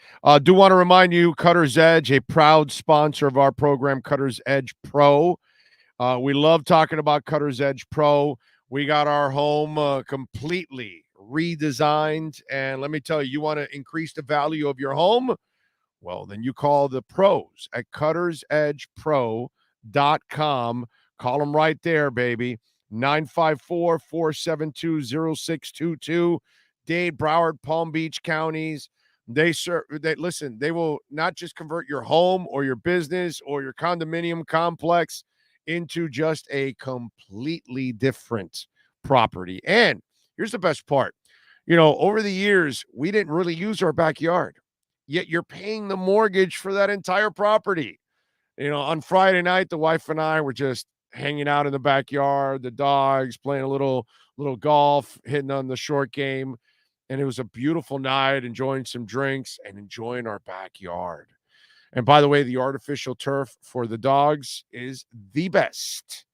Do want to remind you, Cutter's Edge, a proud sponsor of our program, Cutter's Edge Pro. We love talking about Cutter's Edge Pro. We got our home completely redesigned. And let me tell you, you want to increase the value of your home? Well, then you call the pros at cuttersedgepro.com. Call them right there, baby. 954-472-0622. Dade, Broward, Palm Beach counties. They will not just convert your home or your business or your condominium complex into just a completely different property. And here's the best part. You know, over the years, we didn't really use our backyard, yet you're paying the mortgage for that entire property. You know, on Friday night, the wife and I were just hanging out in the backyard, the dogs playing a little golf, hitting on the short game. And it was a beautiful night, enjoying some drinks and enjoying our backyard. And by the way, the artificial turf for the dogs is the best.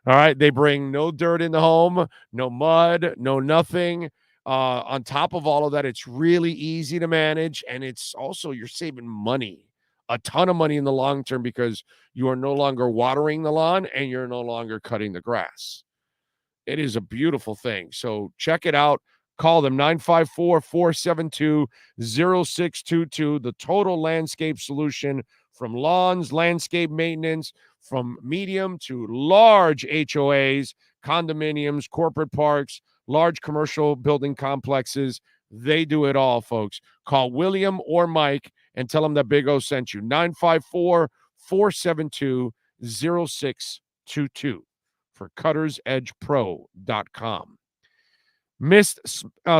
All right. They bring no dirt in the home, no mud, no nothing. On top of all of that, it's really easy to manage. And it's also, you're saving money, a ton of money in the long term, because you are no longer watering the lawn and you're no longer cutting the grass. It is a beautiful thing. So check it out. Call them 954-472-0622. The total landscape solution, from lawns, landscape maintenance, from medium to large HOAs, condominiums, corporate parks, large commercial building complexes. They do it all, folks. Call William or Mike and tell them that Big O sent you. 954-472-0622 for cuttersedgepro.com. Missed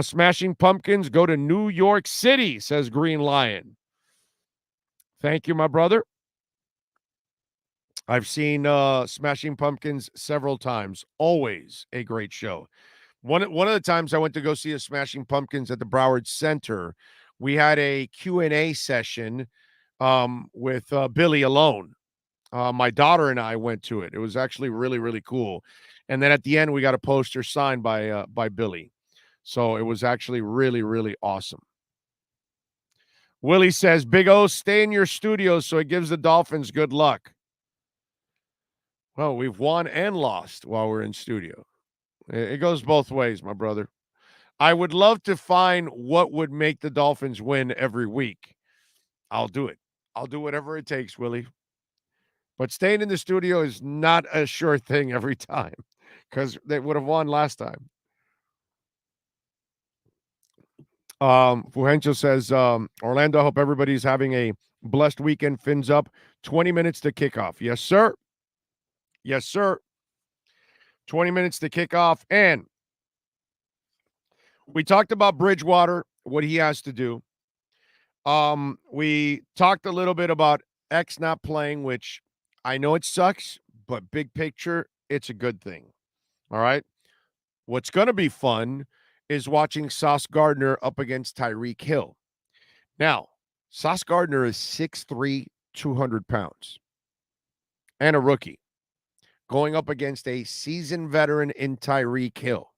Smashing Pumpkins? Go to New York City, says Green Lion. Thank you, my brother. I've seen Smashing Pumpkins several times. Always a great show. One of the times I went to go see a Smashing Pumpkins at the Broward Center, we had a Q&A session with Billy alone. My daughter and I went to it. It was actually really, really cool. And then at the end, we got a poster signed by Billy. So it was actually really, really awesome. Willie says, Big O, stay in your studio so it gives the Dolphins good luck. Well, we've won and lost while we're in studio. It goes both ways, my brother. I would love to find what would make the Dolphins win every week. I'll do it. I'll do whatever it takes, Willie. But staying in the studio is not a sure thing every time, because they would have won last time. Fuhencho says, Orlando, I hope everybody's having a blessed weekend. Fins up. 20 minutes to kickoff. Yes, sir. Yes, sir. 20 minutes to kick off. And we talked about Bridgewater, what he has to do. We talked a little bit about X not playing, which I know it sucks, but big picture, it's a good thing. All right. What's going to be fun is watching Sauce Gardner up against Tyreek Hill. Now, Sauce Gardner is 6'3", 200 pounds, and a rookie, going up against a seasoned veteran in Tyreek Hill.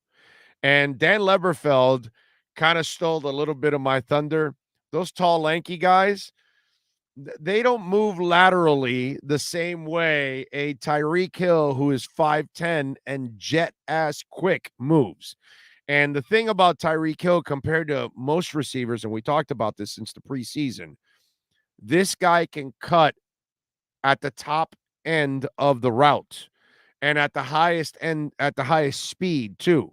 And Dan Leberfeld kind of stole a little bit of my thunder. Those tall, lanky guys, they don't move laterally the same way a Tyreek Hill, who is 5'10" and jet-ass quick, moves. And the thing about Tyreek Hill compared to most receivers, and we talked about this since the preseason, this guy can cut at the top end of the route and at the highest end, at the highest speed too,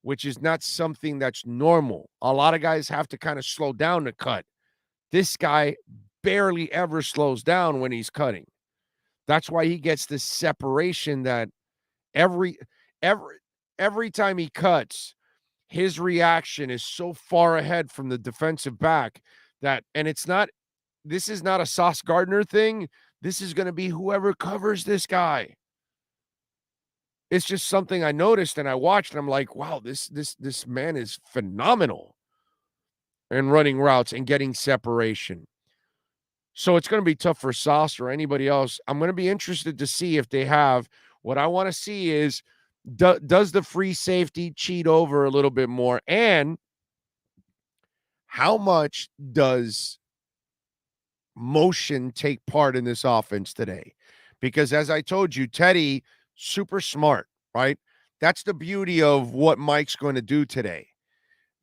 which is not something that's normal. A lot of guys have to kind of slow down to cut. This guy barely ever slows down when he's cutting. That's why he gets this separation that every time he cuts, his reaction is so far ahead from the defensive back that, and this is not a Sauce Gardner thing. This is going to be whoever covers this guy. It's just something I noticed and I watched and I'm like, wow, this man is phenomenal in running routes and getting separation. So it's going to be tough for Sauce or anybody else. I'm going to be interested to see if they have. What I want to see is, does the free safety cheat over a little bit more? And how much does motion take part in this offense today? Because as I told you, Teddy, super smart, right? That's the beauty of what Mike's going to do today.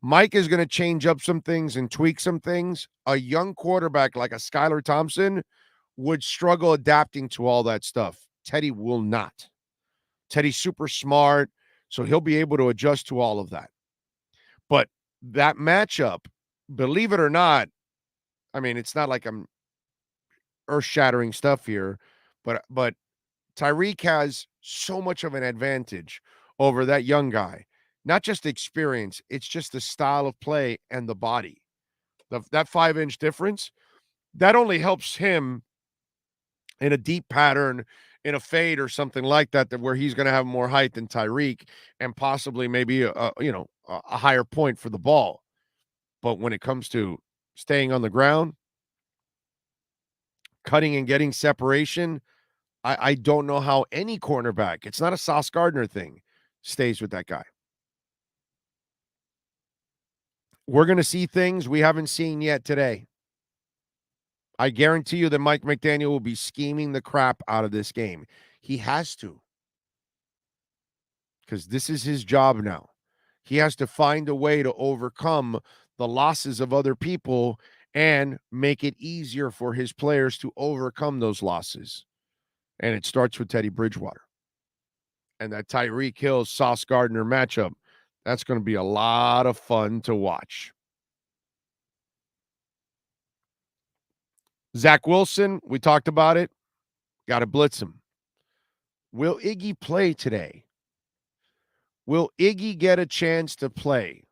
Mike is going to change up some things and tweak some things. A young quarterback like a Skylar Thompson would struggle adapting to all that stuff. Teddy will not. Teddy's super smart, so he'll be able to adjust to all of that. But that matchup, believe it or not, I mean, it's not like I'm earth-shattering stuff here, but Tyreek has so much of an advantage over that young guy. Not just experience, it's just the style of play and the body. That 5-inch difference, that only helps him in a deep pattern, in a fade or something like that where he's going to have more height than Tyreek and possibly maybe a higher point for the ball. But when it comes to staying on the ground, cutting and getting separation, I don't know how any cornerback, it's not a Sauce Gardner thing, stays with that guy. We're going to see things we haven't seen yet today. I guarantee you that Mike McDaniel will be scheming the crap out of this game. He has to. Because this is his job now. He has to find a way to overcome the losses of other people and make it easier for his players to overcome those losses. And it starts with Teddy Bridgewater. And that Tyreek Hill, Sauce Gardner matchup, that's going to be a lot of fun to watch. Zach Wilson, we talked about it. Got to blitz him. Will Iggy play today? Will Iggy get a chance to play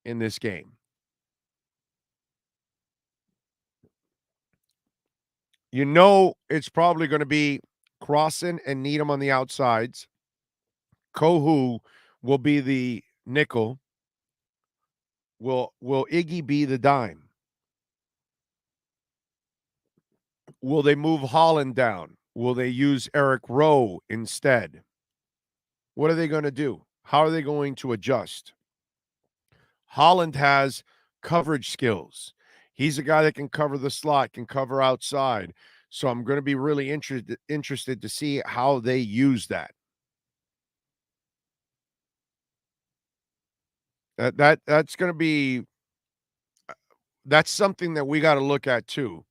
in this game? You know it's probably going to be Crossan and Needham on the outsides. Kohu will be the nickel. Will Iggy be the dime? Will they move Holland down? Will they use Eric Rowe instead? What are they going to do? How are they going to adjust? Holland has coverage skills. He's a guy that can cover the slot, can cover outside. So I'm going to be really interested to see how they use that. That's going to be, that's something that we got to look at too.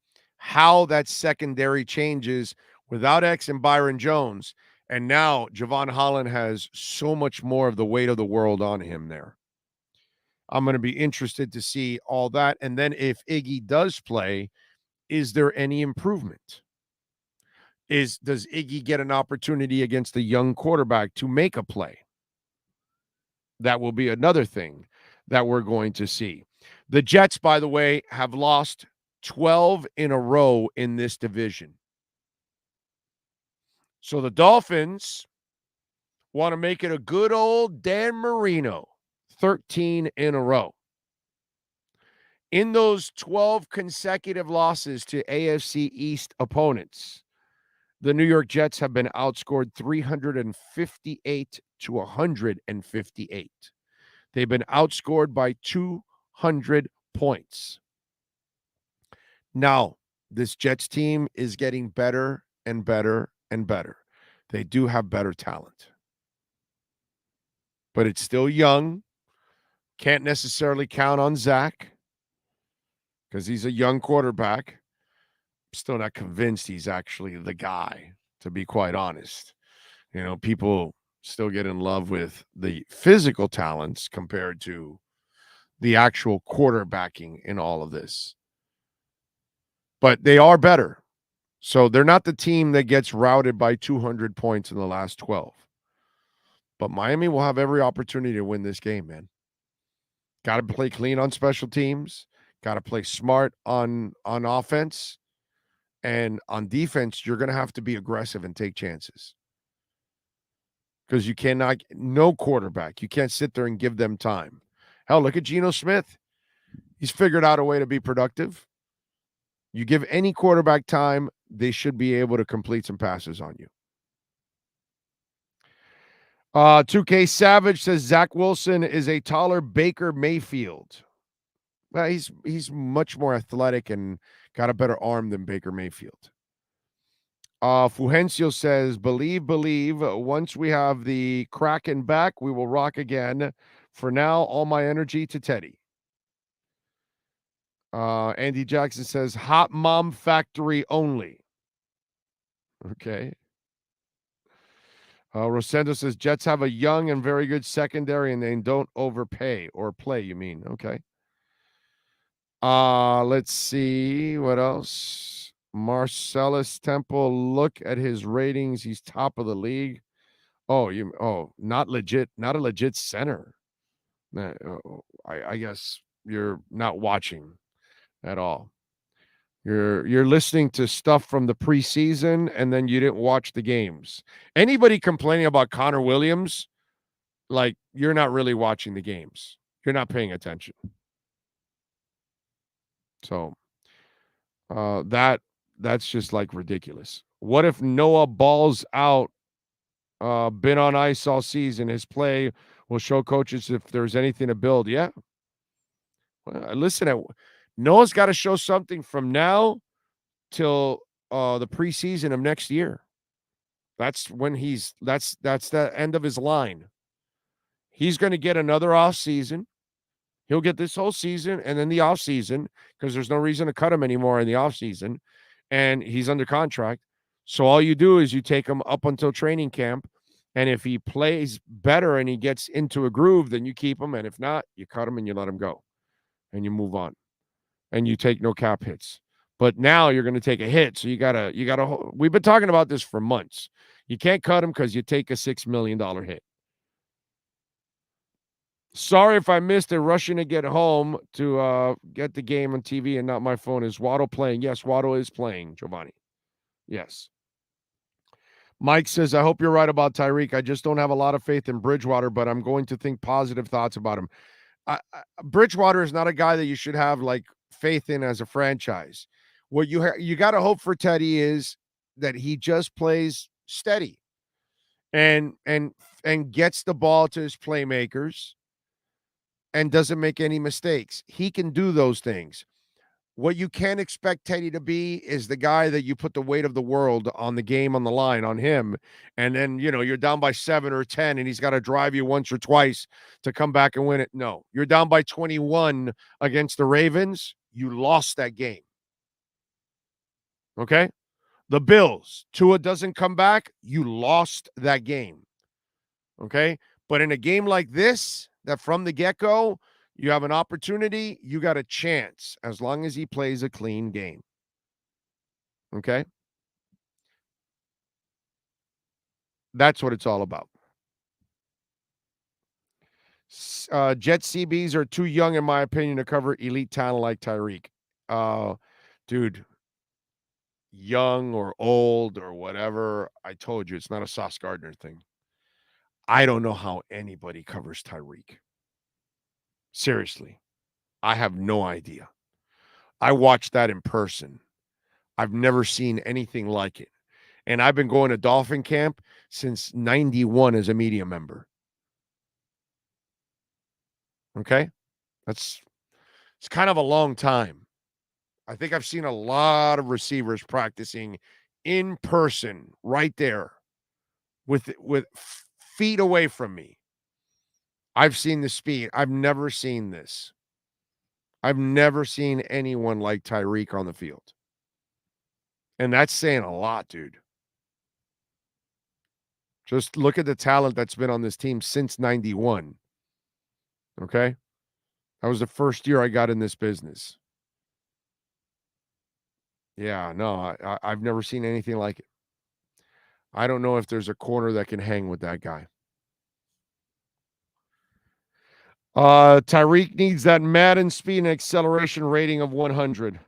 How that secondary changes without X and Byron Jones. And now Javon Holland has so much more of the weight of the world on him there. I'm going to be interested to see all that. And then if Iggy does play, is there any improvement? Does Iggy get an opportunity against a young quarterback to make a play? That will be another thing that we're going to see. The Jets, by the way, have lost 12 in a row in this division. So the Dolphins want to make it a good old Dan Marino, 13 in a row. In those 12 consecutive losses to AFC East opponents, the New York Jets have been outscored 358 to 158. They've been outscored by 200 points. Now, this Jets team is getting better and better and better. They do have better talent. But it's still young. Can't necessarily count on Zach because he's a young quarterback. Still not convinced he's actually the guy, to be quite honest. You know, people still get in love with the physical talents compared to the actual quarterbacking in all of this. But they are better. So they're not the team that gets routed by 200 points in the last 12. But Miami will have every opportunity to win this game, man. Got to play clean on special teams. Got to play smart on offense. And on defense, you're going to have to be aggressive and take chances. Because you cannot, no quarterback, you can't sit there and give them time. Hell, look at Geno Smith. He's figured out a way to be productive. You give any quarterback time, they should be able to complete some passes on you. 2K Savage says Zach Wilson is a taller Baker Mayfield. Well, he's much more athletic and got a better arm than Baker Mayfield. Fuhencio says, believe. Once we have the Kraken back, we will rock again. For now, all my energy to Teddy. Andy Jackson says, hot mom factory only. Okay. Rosendo says, Jets have a young and very good secondary, and they don't overpay or play, you mean. Okay. Let's see. What else? Marcellus Temple, look at his ratings. He's top of the league. Not legit, not a legit center. I guess you're not watching at all. You're listening to stuff from the preseason, and then you didn't watch the games. Anybody complaining about Connor Williams, like, you're not really watching the games. You're not paying attention. So that's just like ridiculous. What if Noah balls out, been on ice all season? His play will show coaches if there's anything to build. Yeah. Well, listen, Noah's got to show something from now till the preseason of next year. That's when that's the end of his line. He's going to get another off season. He'll get this whole season and then the off season, because there's no reason to cut him anymore in the off season, and he's under contract. So all you do is you take him up until training camp, and if he plays better and he gets into a groove, then you keep him, and if not, you cut him and you let him go, and you move on, and you take no cap hits. But now you're going to take a hit, so you gotta. We've been talking about this for months. You can't cut him because you take a $6 million hit. Sorry if I missed it. Rushing to get home to get the game on TV and not my phone. Is Waddle playing? Yes, Waddle is playing, Giovanni. Yes. Mike says, I hope you're right about Tyreek. I just don't have a lot of faith in Bridgewater, but I'm going to think positive thoughts about him. Bridgewater is not a guy that you should have like faith in as a franchise. What you got to hope for Teddy is that he just plays steady and gets the ball to his playmakers and doesn't make any mistakes. He can do those things. What you can't expect Teddy to be is the guy that you put the weight of the world on the game on the line on him. And then, you're down by 7 or 10 and he's got to drive you once or twice to come back and win it. No, you're down by 21 against the Ravens. You lost that game. Okay. The Bills, Tua doesn't come back. You lost that game. Okay. But in a game like this, that from the get-go, you have an opportunity, you got a chance, as long as he plays a clean game. Okay? That's what it's all about. Jet CBs are too young, in my opinion, to cover elite talent like Tyreek. Dude, young or old or whatever, I told you, it's not a Sauce Gardner thing. I don't know how anybody covers Tyreek. Seriously, I have no idea. I watched that in person. I've never seen anything like it. And I've been going to Dolphin camp since 91 as a media member. Okay? It's kind of a long time. I think I've seen a lot of receivers practicing in person right there with feet away from me. I've seen the speed. I've never seen this. I've never seen anyone like Tyreek on the field. And that's saying a lot, dude. Just look at the talent that's been on this team since 91. Okay? That was the first year I got in this business. Yeah, no, I've never seen anything like it. I don't know if there's a corner that can hang with that guy. Tyreek needs that Madden speed and acceleration rating of 100.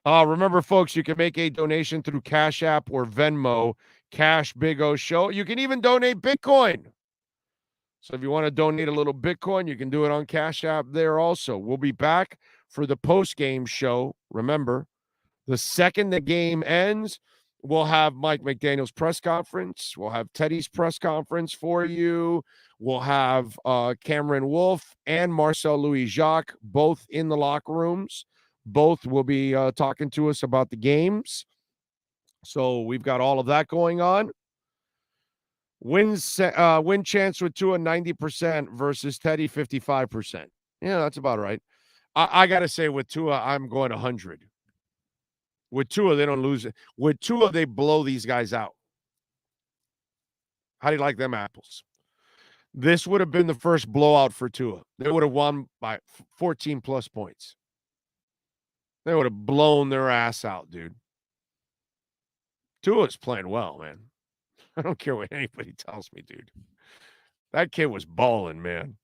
Remember, folks, you can make a donation through Cash App or Venmo, Cash Big O Show. You can even donate Bitcoin. So if you want to donate a little Bitcoin, you can do it on Cash App there also. We'll be back for the post-game show. Remember, the second the game ends, we'll have Mike McDaniel's press conference. We'll have Teddy's press conference for you. We'll have Cameron Wolf and Marcel Louis-Jacques both in the locker rooms. Both will be talking to us about the games. So we've got all of that going on. Win chance with Tua 90% versus Teddy 55%. Yeah, that's about right. I got to say with Tua, I'm going 100. With Tua, they don't lose it. With Tua, they blow these guys out. How do you like them apples? This would have been the first blowout for Tua. They would have won by 14 plus points. They would have blown their ass out, dude. Tua's playing well, man. I don't care what anybody tells me, dude. That kid was balling, man.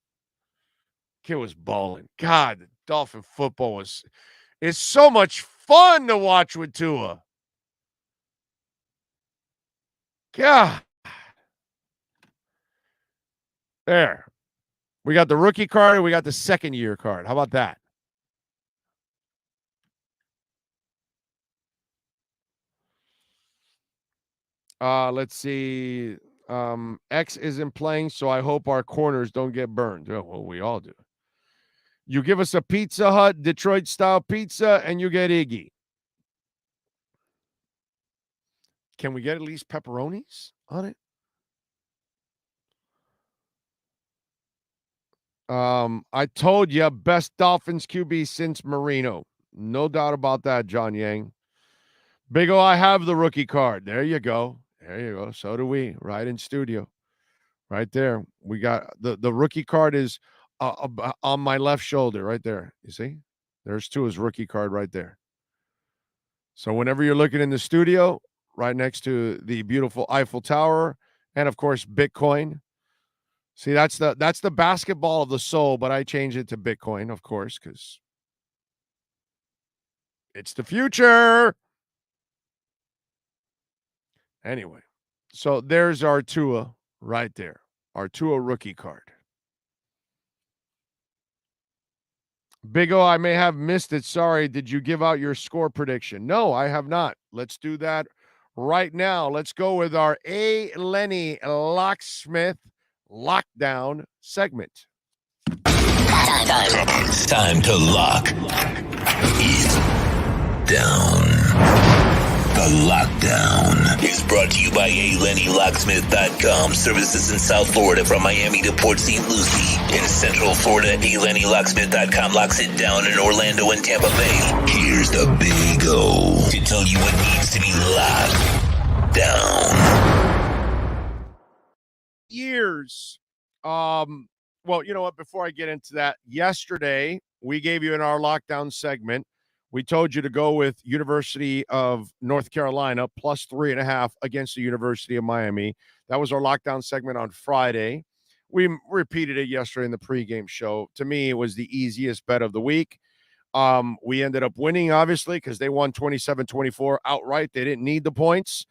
Kid was balling. God, the Dolphin football is so much fun to watch with Tua. God. There. We got the rookie card and we got the second year card. How about that? Let's see. X isn't playing, so I hope our corners don't get burned. Oh, well, we all do. You give us a Pizza Hut, Detroit-style pizza, and you get Iggy. Can we get at least pepperonis on it? I told you, best Dolphins QB since Marino. No doubt about that, John Yang. Big O, I have the rookie card. There you go. There you go. So do we, right in studio. Right there. We got the rookie card is on my left shoulder right there. You see? There's Tua's rookie card right there. So whenever you're looking in the studio, right next to the beautiful Eiffel Tower and, of course, Bitcoin. See, that's the basketball of the soul, but I changed it to Bitcoin, of course, because it's the future. Anyway, so there's our Tua right there. Our Tua rookie card. Big O, I may have missed it. Sorry. Did you give out your score prediction? No, I have not. Let's do that right now. Let's go with our A. Lenny Locksmith lockdown segment. Time to lock it down. The Lockdown is brought to you by ALennyLocksmith.com. Services in South Florida from Miami to Port St. Lucie. In Central Florida, ALennyLocksmith.com locks it down in Orlando and Tampa Bay. Here's the Big O to tell you what needs to be locked down. Years. Well, you know what? Before I get into that, yesterday we gave you in our lockdown segment, we told you to go with University of North Carolina plus 3.5 against the University of Miami. That was our lockdown segment on Friday. We repeated it yesterday in the pregame show. To me, it was the easiest bet of the week. We ended up winning, obviously, because they won 27-24 outright. They didn't need the points.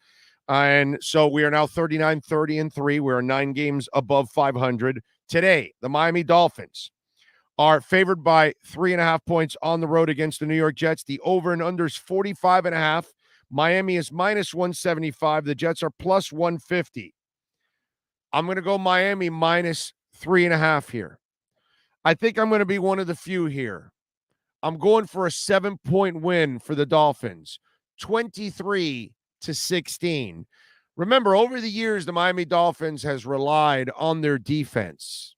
And so we are now 39-30-3. We are 9 games above 500. Today, the Miami Dolphins are favored by 3.5 points on the road against the New York Jets. The over and under is 45.5. Miami is minus 175. The Jets are plus 150. I'm going to go Miami minus 3.5 here. I think I'm going to be one of the few here. I'm going for a 7-point win for the Dolphins, 23-16. Remember, over the years, the Miami Dolphins has relied on their defense.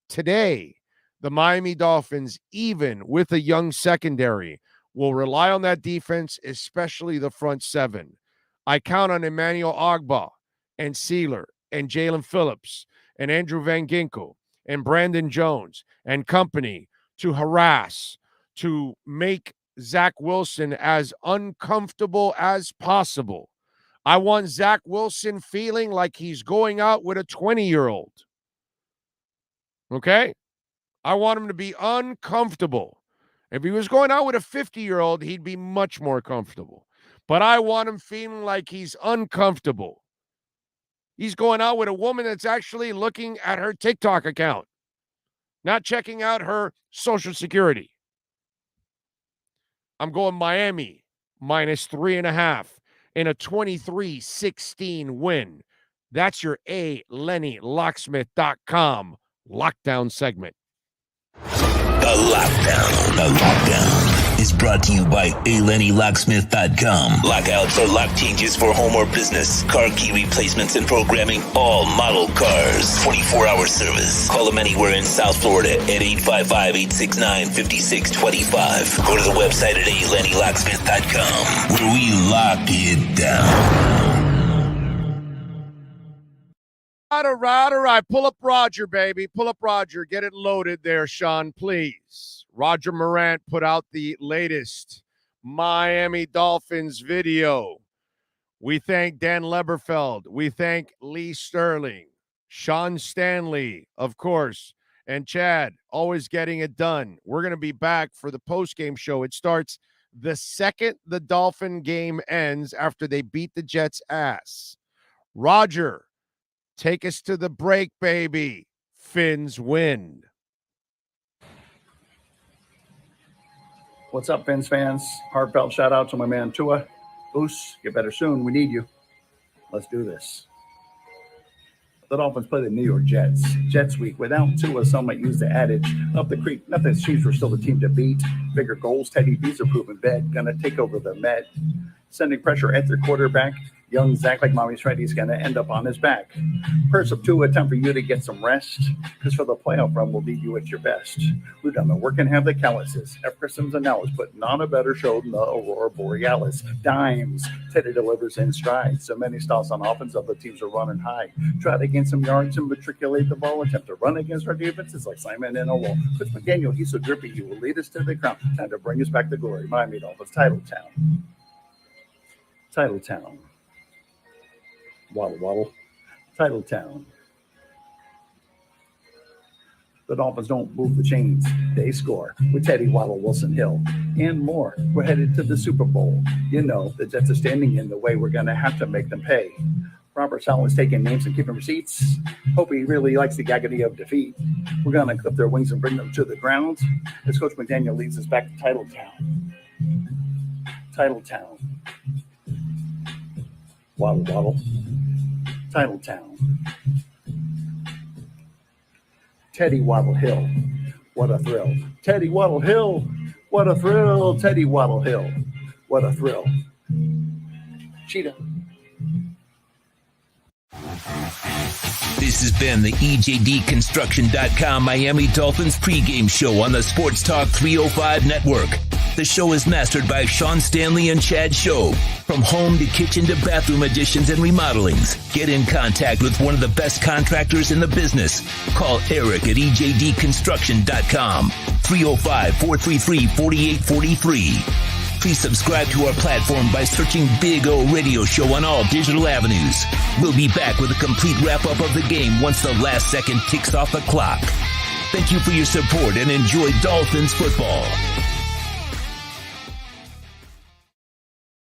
Today, the Miami Dolphins, even with a young secondary, will rely on that defense, especially the front seven. I count on Emmanuel Ogbah and Sealer and Jalen Phillips and Andrew Van Ginkel and Brandon Jones and company to harass, to make Zach Wilson as uncomfortable as possible. I want Zach Wilson feeling like he's going out with a 20-year-old. Okay? I want him to be uncomfortable. If he was going out with a 50-year-old, he'd be much more comfortable. But I want him feeling like he's uncomfortable. He's going out with a woman that's actually looking at her TikTok account, not checking out her Social Security. I'm going Miami minus 3.5 in a 23-16 win. That's your LennyLocksmith.com lockdown segment. The Lockdown is brought to you by LennyLocksmith.com. Lockouts or lock changes for home or business. Car key replacements and programming. All model cars. 24-hour service. Call them anywhere in South Florida at 855-869-5625. Go to the website at LennyLocksmith.com where we lock it down. All right. Pull up Roger, baby. Pull up Roger. Get it loaded there, Sean, please. Roger Morant put out the latest Miami Dolphins video. We thank Dan Leberfeld. We thank Lee Sterling, Sean Stanley, of course, and Chad, always getting it done. We're going to be back for the postgame show. It starts the second the Dolphin game ends after they beat the Jets' ass. Roger, take us to the break, baby. Fins win. What's up, Fins fans? Heartfelt shout out to my man Tua. Goose, get better soon. We need you. Let's do this. The Dolphins play the New York Jets. Jets week. Without Tua, some might use the adage, up the creek, nothing's changed. We're still the team to beat. Bigger goals, Teddy B's a proven bet. Gonna take over the Met. Sending pressure at their quarterback. Young Zach, like mommy's ready, he's going to end up on his back. Purse up to a time for you to get some rest, because for the playoff run, we'll need you at your best. We've done the work and have the calluses. F. Christmas and now is putting on a better show than the Aurora Borealis. Dimes, Teddy delivers in stride. So many styles on offense, other teams are running high. Try to gain some yards and matriculate the ball. Attempt to run against our defenses like Simon in a wall. Coach McDaniel, he's so drippy, he will lead us to the crown. Time to bring us back to glory. Miami Dolphins, Title Town. Title Town. Waddle, waddle. Title Town. The Dolphins don't move the chains. They score with Teddy, Waddle, Wilson, Hill, and more. We're headed to the Super Bowl. You know, the Jets are standing in the way. We're going to have to make them pay. Robert Saleh is taking names and keeping receipts. Hope he really likes the agony of defeat. We're going to clip their wings and bring them to the ground as Coach McDaniel leads us back to Title Town. Title Town. Waddle, waddle. Title Town. Teddy Waddle Hill. What a thrill. Teddy Waddle Hill. What a thrill. Teddy Waddle Hill. What a thrill. Cheetah. This has been the EJDconstruction.com Miami Dolphins pregame show on the Sports Talk 305 network. The show is mastered by Sean Stanley and Chad Show. From home to kitchen to bathroom additions and remodelings, get in contact with one of the best contractors in the business. Call Eric at EJDconstruction.com, 305-433-4843. Please subscribe to our platform by searching Big O Radio Show on all digital avenues. We'll be back with a complete wrap-up of the game once the last second ticks off the clock. Thank you for your support and enjoy Dolphins football.